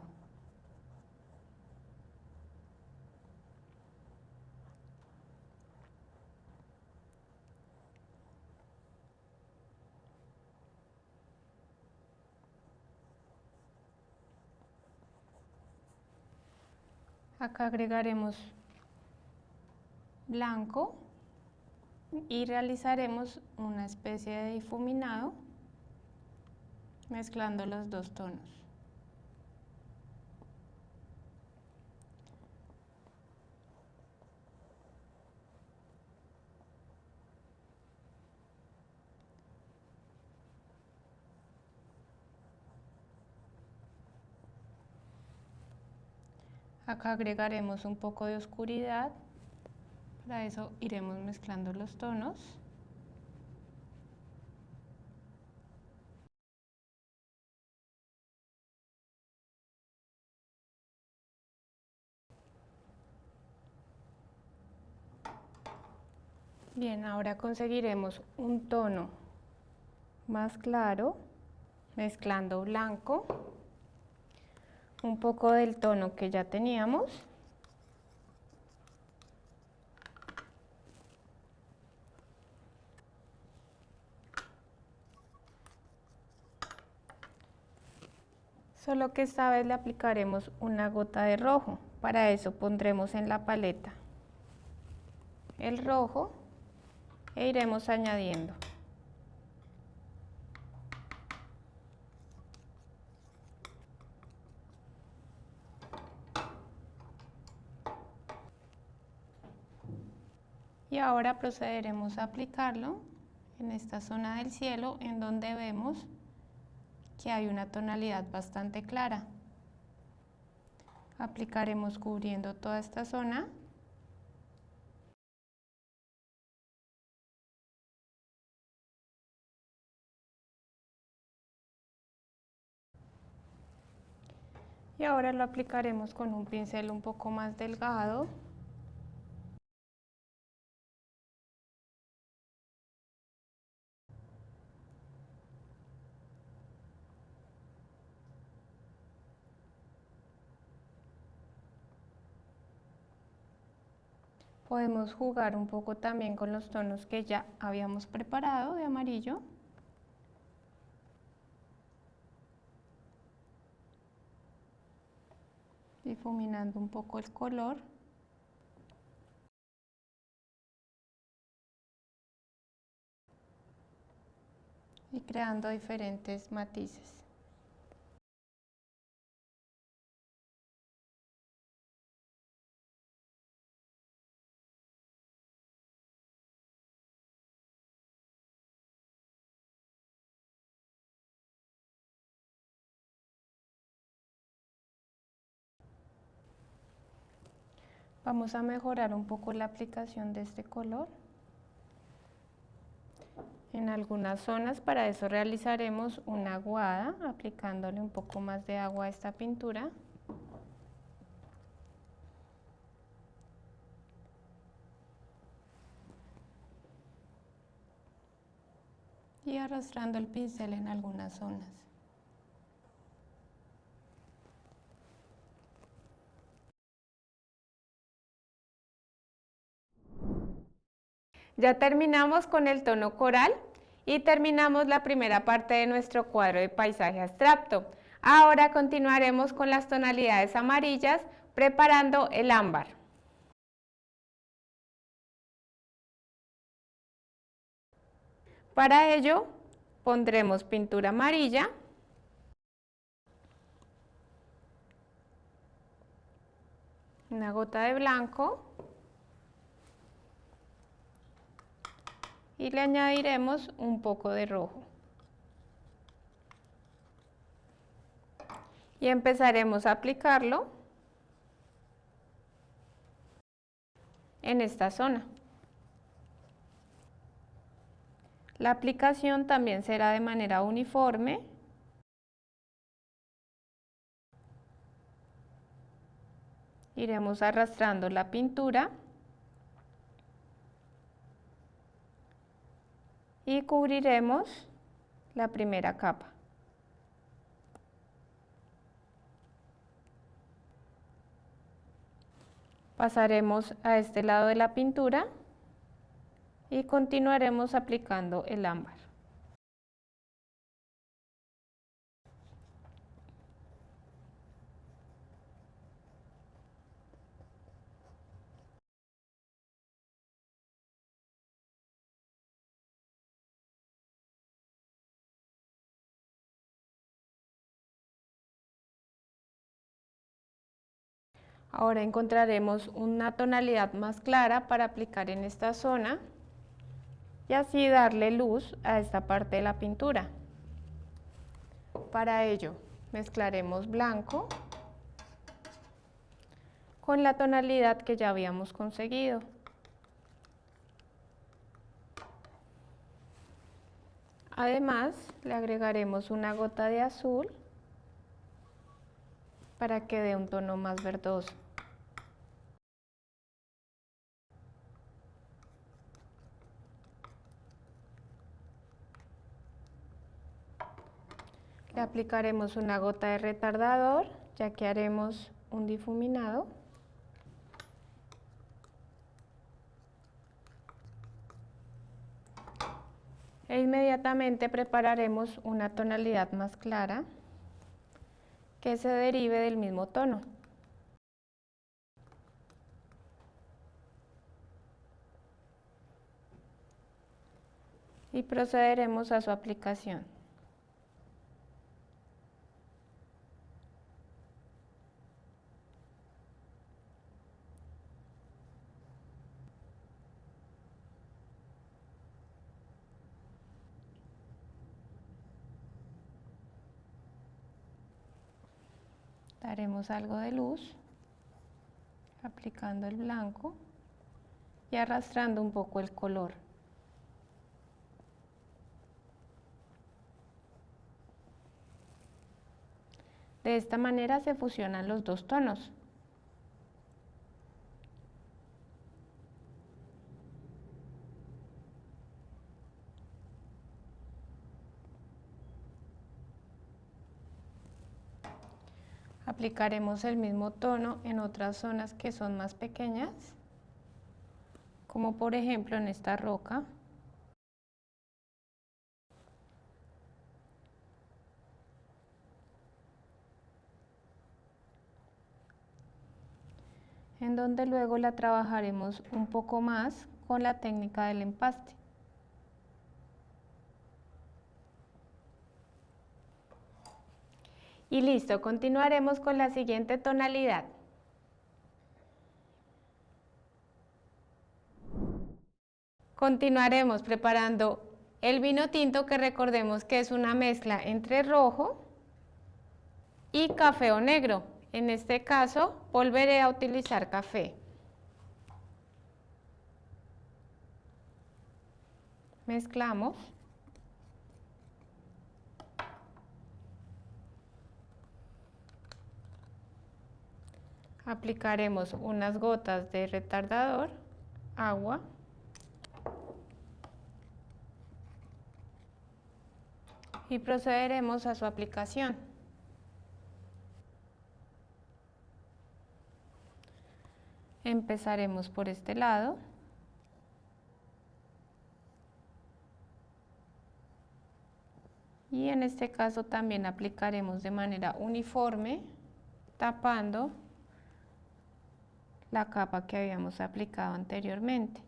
S1: Acá agregaremos blanco y realizaremos una especie de difuminado mezclando los dos tonos. Acá agregaremos un poco de oscuridad. Para eso iremos mezclando los tonos. Bien, ahora conseguiremos un tono más claro, mezclando blanco, un poco del tono que ya teníamos. Solo que esta vez le aplicaremos una gota de rojo. Para eso pondremos en la paleta el rojo e iremos añadiendo. Y ahora procederemos a aplicarlo en esta zona del cielo, en donde vemos que hay una tonalidad bastante clara. Aplicaremos cubriendo toda esta zona. Y ahora lo aplicaremos con un pincel un poco más delgado. Podemos jugar un poco también con los tonos que ya habíamos preparado de amarillo. Difuminando un poco el color. Y creando diferentes matices. Vamos a mejorar un poco la aplicación de este color en algunas zonas. Para eso realizaremos una aguada, aplicándole un poco más de agua a esta pintura. Y arrastrando el pincel en algunas zonas. Ya terminamos con el tono coral y terminamos la primera parte de nuestro cuadro de paisaje abstracto. Ahora continuaremos con las tonalidades amarillas, preparando el ámbar. Para ello, pondremos pintura amarilla, una gota de blanco y le añadiremos un poco de rojo. Y empezaremos a aplicarlo en esta zona. La aplicación también será de manera uniforme. Iremos arrastrando la pintura y cubriremos la primera capa. Pasaremos a este lado de la pintura y continuaremos aplicando el ámbar. Ahora encontraremos una tonalidad más clara para aplicar en esta zona y así darle luz a esta parte de la pintura. Para ello mezclaremos blanco con la tonalidad que ya habíamos conseguido. Además, le agregaremos una gota de azul para que dé un tono más verdoso. Le aplicaremos una gota de retardador, ya que haremos un difuminado. E inmediatamente prepararemos una tonalidad más clara que se derive del mismo tono. Y procederemos a su aplicación. Daremos algo de luz, aplicando el blanco y arrastrando un poco el color. De esta manera se fusionan los dos tonos. Aplicaremos el mismo tono en otras zonas que son más pequeñas, como por ejemplo en esta roca. En donde luego la trabajaremos un poco más con la técnica del empaste. Y listo, continuaremos con la siguiente tonalidad. Continuaremos preparando el vino tinto, que recordemos que es una mezcla entre rojo y café o negro. En este caso volveré a utilizar café. Mezclamos. Aplicaremos unas gotas de retardador, agua y procederemos a su aplicación. Empezaremos por este lado. Y en este caso también aplicaremos de manera uniforme, tapando la capa que habíamos aplicado anteriormente.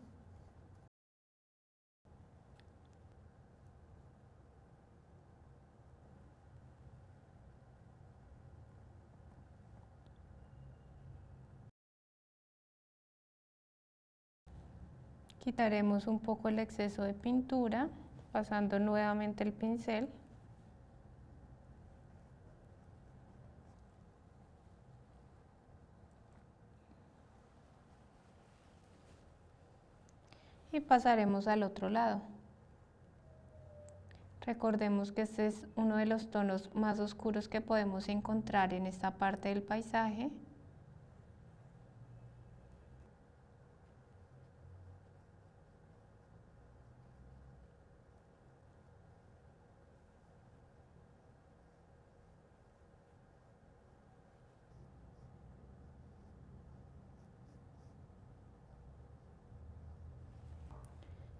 S1: Quitaremos un poco el exceso de pintura, pasando nuevamente el pincel. Y pasaremos al otro lado. Recordemos que este es uno de los tonos más oscuros que podemos encontrar en esta parte del paisaje.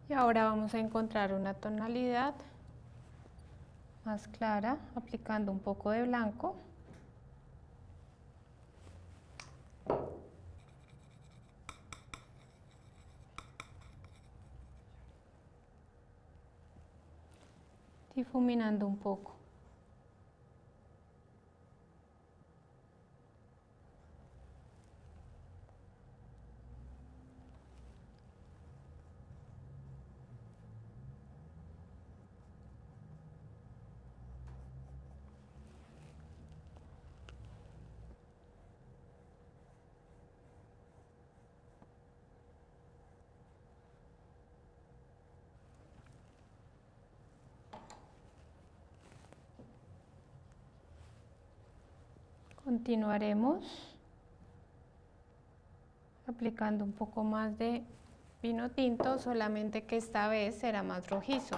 S1: Y ahora vamos a encontrar una tonalidad más clara, aplicando un poco de blanco. Difuminando un poco. Continuaremos aplicando un poco más de vino tinto, solamente que esta vez será más rojizo.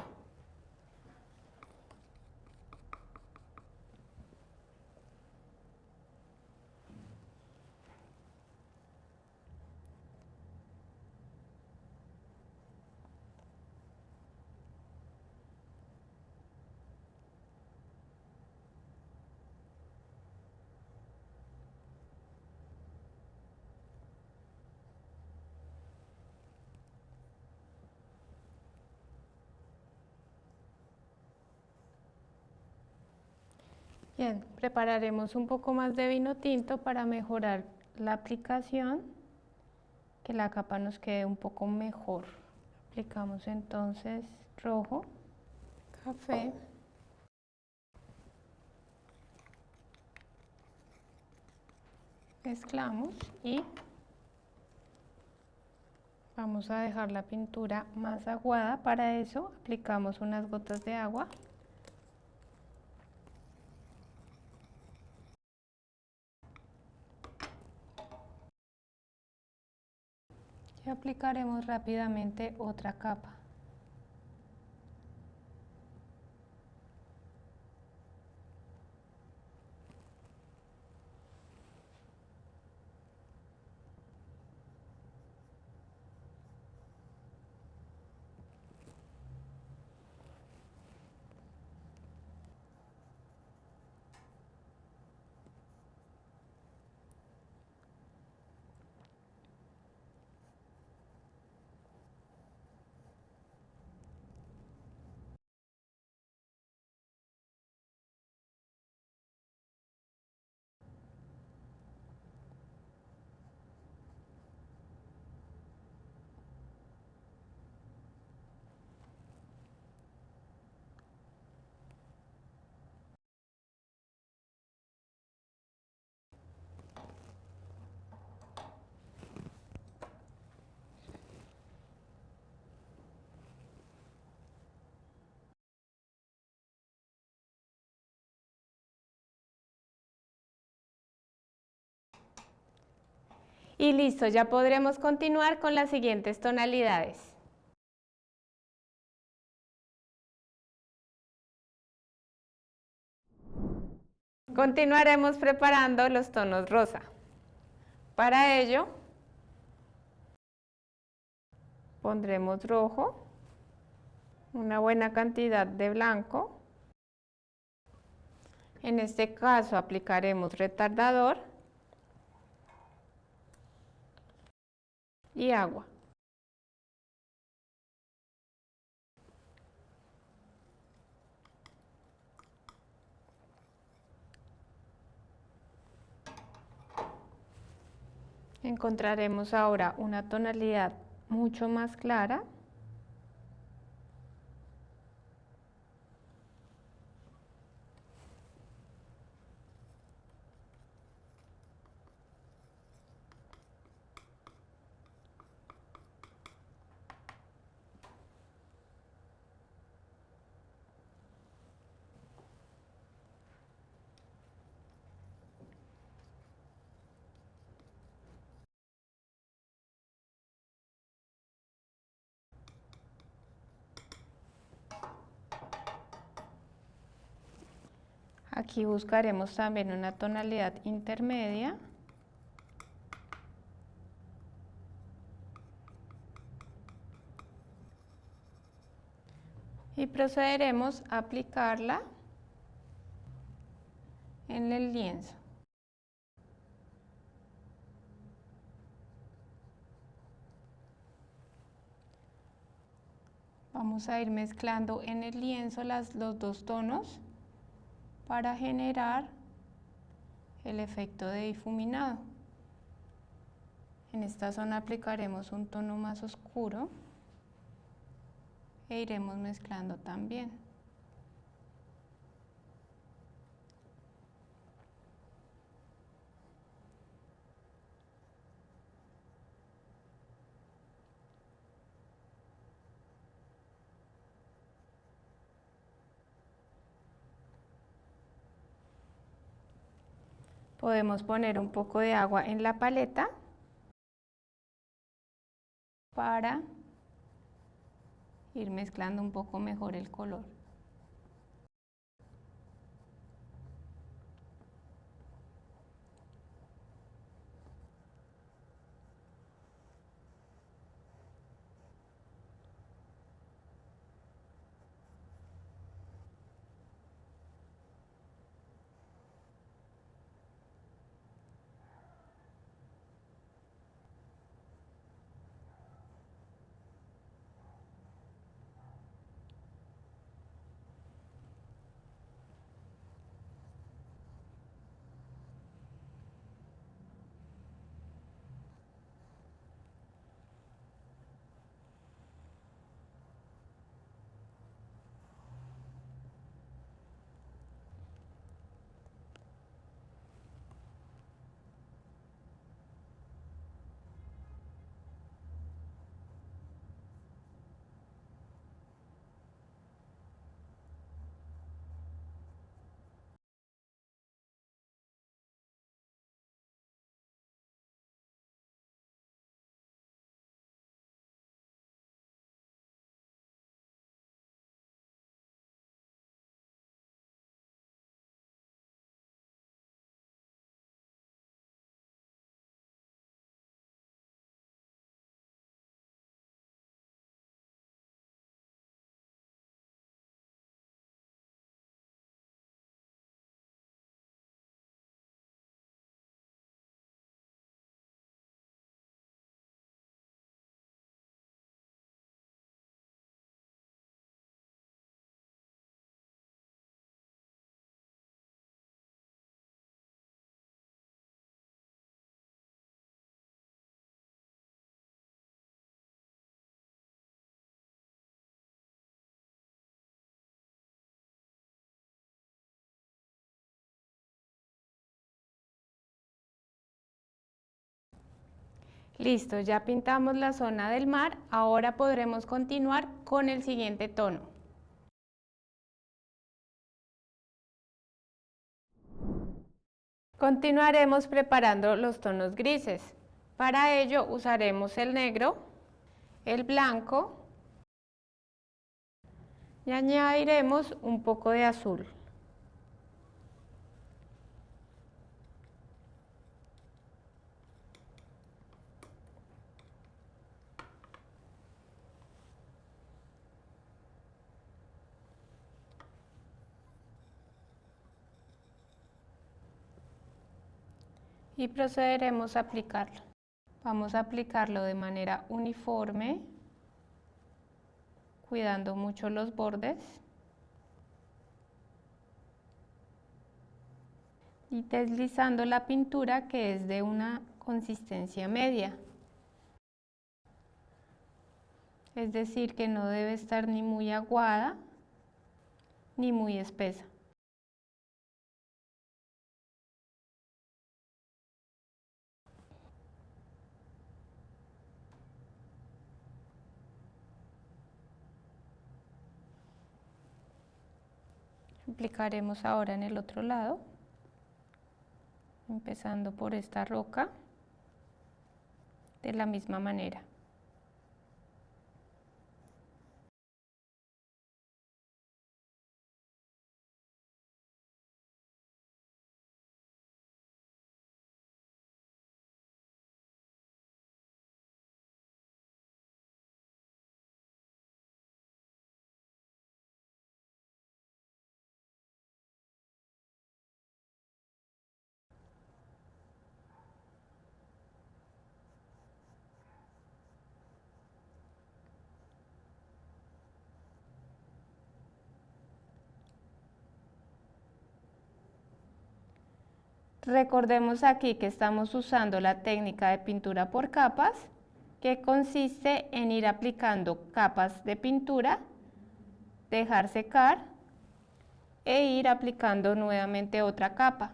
S1: Bien, prepararemos un poco más de vino tinto para mejorar la aplicación, que la capa nos quede un poco mejor. Aplicamos entonces rojo, café, mezclamos y vamos a dejar la pintura más aguada. Para eso aplicamos unas gotas de agua. Y aplicaremos rápidamente otra capa. Y listo, ya podremos continuar con las siguientes tonalidades. Continuaremos preparando los tonos rosa. Para ello, pondremos rojo, una buena cantidad de blanco. En este caso aplicaremos retardador y agua. Encontraremos ahora una tonalidad mucho más clara. Aquí buscaremos también una tonalidad intermedia. Y procederemos a aplicarla en el lienzo. Vamos a ir mezclando en el lienzo los dos tonos para generar el efecto de difuminado. En esta zona aplicaremos un tono más oscuro e iremos mezclando también. Podemos poner un poco de agua en la paleta para ir mezclando un poco mejor el color. Listo, ya pintamos la zona del mar, ahora podremos continuar con el siguiente tono. Continuaremos preparando los tonos grises. Para ello usaremos el negro, el blanco y añadiremos un poco de azul. Y procederemos a aplicarlo. Vamos a aplicarlo de manera uniforme, cuidando mucho los bordes y deslizando la pintura, que es de una consistencia media. Es decir, que no debe estar ni muy aguada ni muy espesa. Aplicaremos ahora en el otro lado, empezando por esta roca, de la misma manera. Recordemos aquí que estamos usando la técnica de pintura por capas, que consiste en ir aplicando capas de pintura, dejar secar e ir aplicando nuevamente otra capa,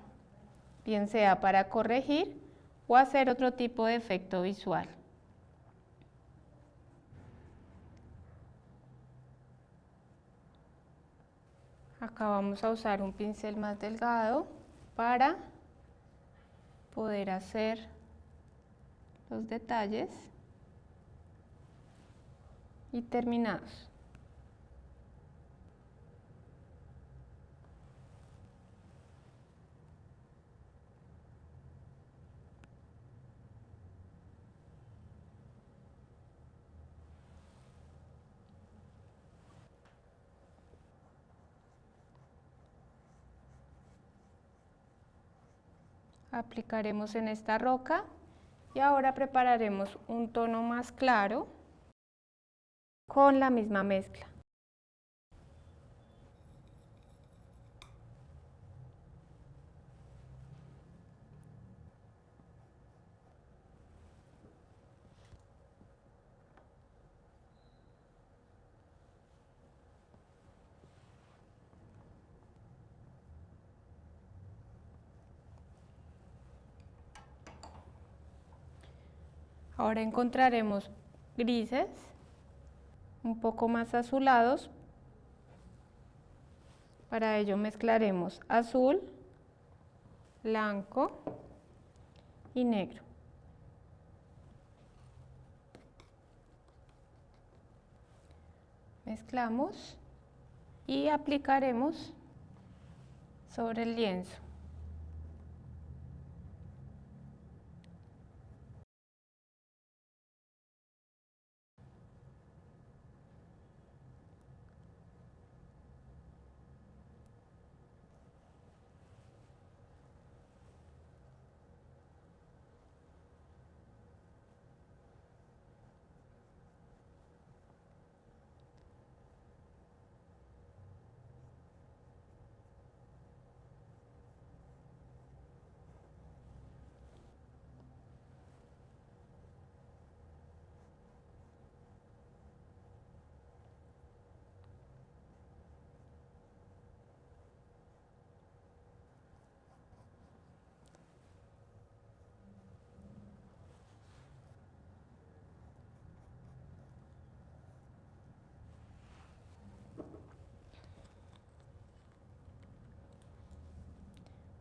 S1: bien sea para corregir o hacer otro tipo de efecto visual. Acá vamos a usar un pincel más delgado para poder hacer los detalles y terminados. Aplicaremos en esta roca y ahora prepararemos un tono más claro con la misma mezcla. Ahora encontraremos grises un poco más azulados. Para ello mezclaremos azul, blanco y negro. Mezclamos y aplicaremos sobre el lienzo.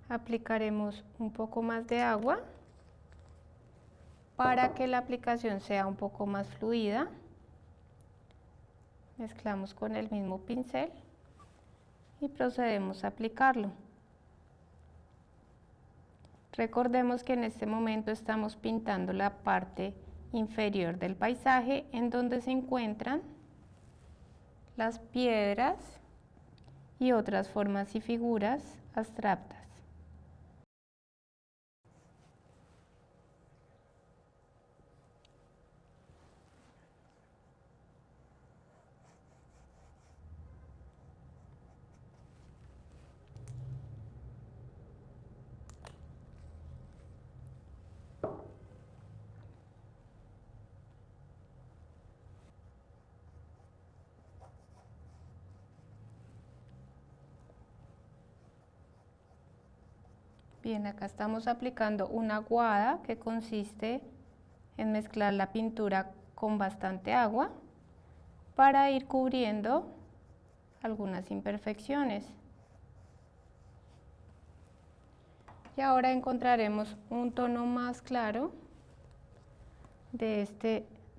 S1: Aplicaremos un poco más de agua para que la aplicación sea un poco más fluida. Mezclamos con el mismo pincel y procedemos a aplicarlo. Recordemos que en este momento estamos pintando la parte inferior del paisaje en donde se encuentran las piedras y otras formas y figuras abstractas. Bien, acá estamos aplicando una aguada que consiste en mezclar la pintura con bastante agua para ir cubriendo algunas imperfecciones. Y ahora encontraremos un tono más claro de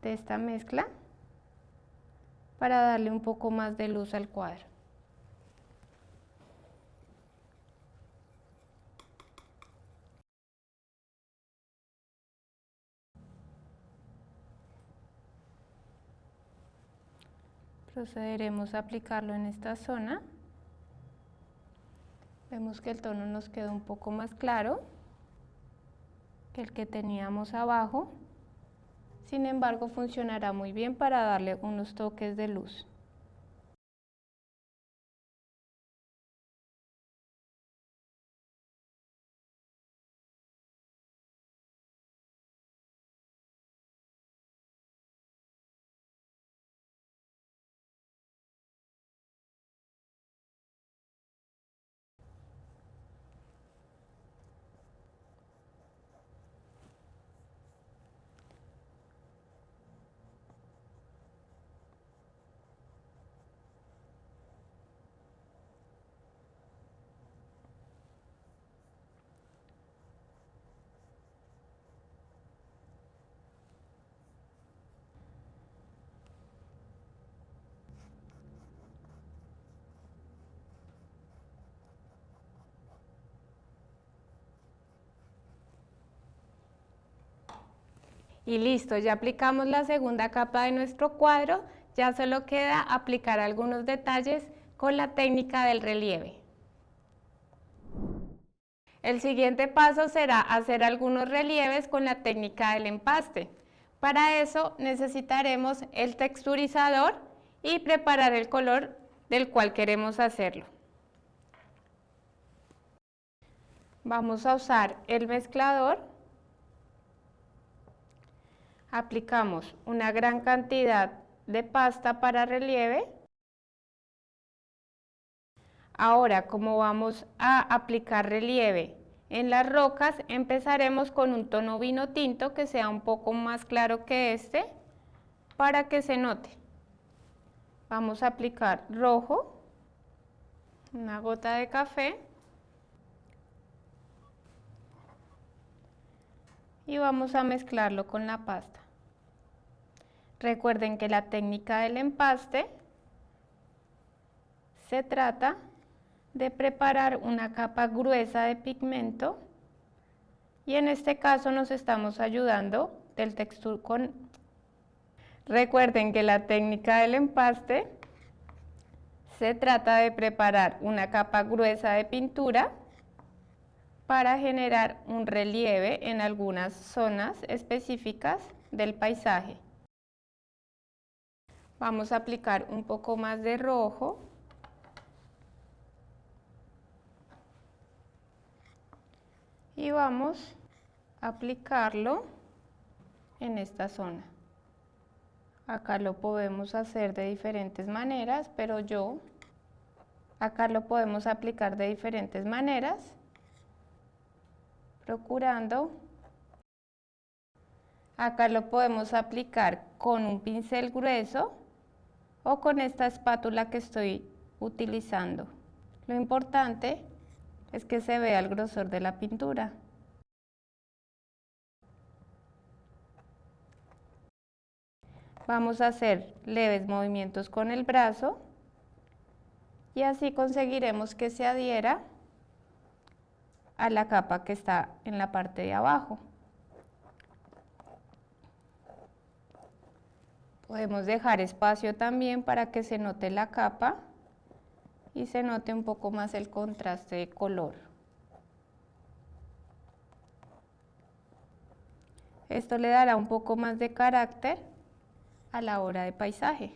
S1: esta mezcla para darle un poco más de luz al cuadro. Procederemos a aplicarlo en esta zona. Vemos que el tono nos quedó un poco más claro que el que teníamos abajo. Sin embargo, funcionará muy bien para darle unos toques de luz. Y listo, ya aplicamos la segunda capa de nuestro cuadro, ya solo queda aplicar algunos detalles con la técnica del relieve. El siguiente paso será hacer algunos relieves con la técnica del empaste. Para eso necesitaremos el texturizador y preparar el color del cual queremos hacerlo. Vamos a usar el mezclador. Aplicamos una gran cantidad de pasta para relieve. Ahora, como vamos a aplicar relieve en las rocas, empezaremos con un tono vino tinto que sea un poco más claro que este, para que se note. Vamos a aplicar rojo, una gota de café, y vamos a mezclarlo con la pasta. Recuerden que la técnica del empaste se trata de preparar una capa gruesa de pigmento y en este caso nos estamos ayudando del textur con... Recuerden que la técnica del empaste se trata de preparar una capa gruesa de pintura para generar un relieve en algunas zonas específicas del paisaje. Vamos a aplicar un poco más de rojo. Y vamos a aplicarlo en esta zona. Acá lo podemos hacer de diferentes maneras, pero acá lo podemos aplicar de diferentes maneras, procurando. Acá lo podemos aplicar con un pincel grueso o con esta espátula que estoy utilizando. Lo importante es que se vea el grosor de la pintura. Vamos a hacer leves movimientos con el brazo y así conseguiremos que se adhiera a la capa que está en la parte de abajo. Podemos dejar espacio también para que se note la capa y se note un poco más el contraste de color. Esto le dará un poco más de carácter a la obra de paisaje.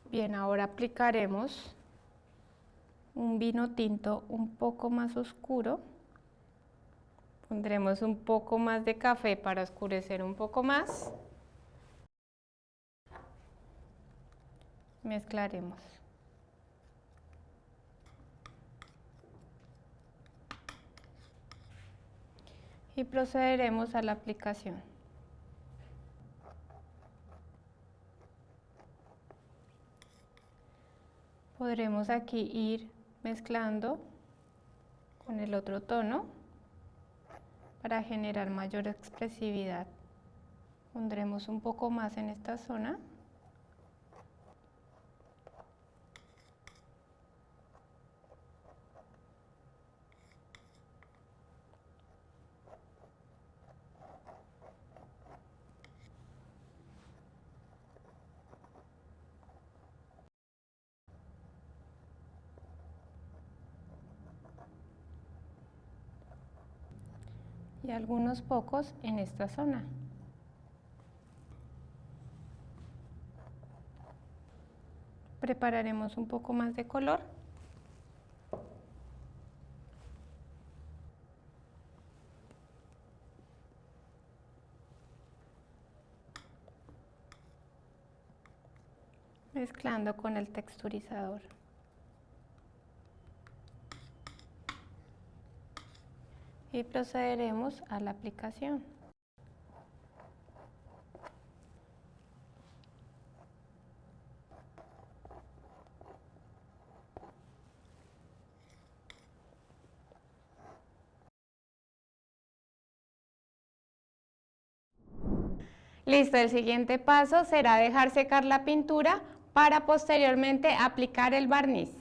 S1: Bien, ahora aplicaremos un vino tinto un poco más oscuro. Pondremos un poco más de café para oscurecer un poco más. Mezclaremos. Y procederemos a la aplicación. Podremos aquí ir mezclando con el otro tono para generar mayor expresividad. Pondremos un poco más en esta zona. Y algunos pocos en esta zona. Prepararemos un poco más de color. Mezclando con el texturizador. Y procederemos a la aplicación. Listo, el siguiente paso será dejar secar la pintura para posteriormente aplicar el barniz.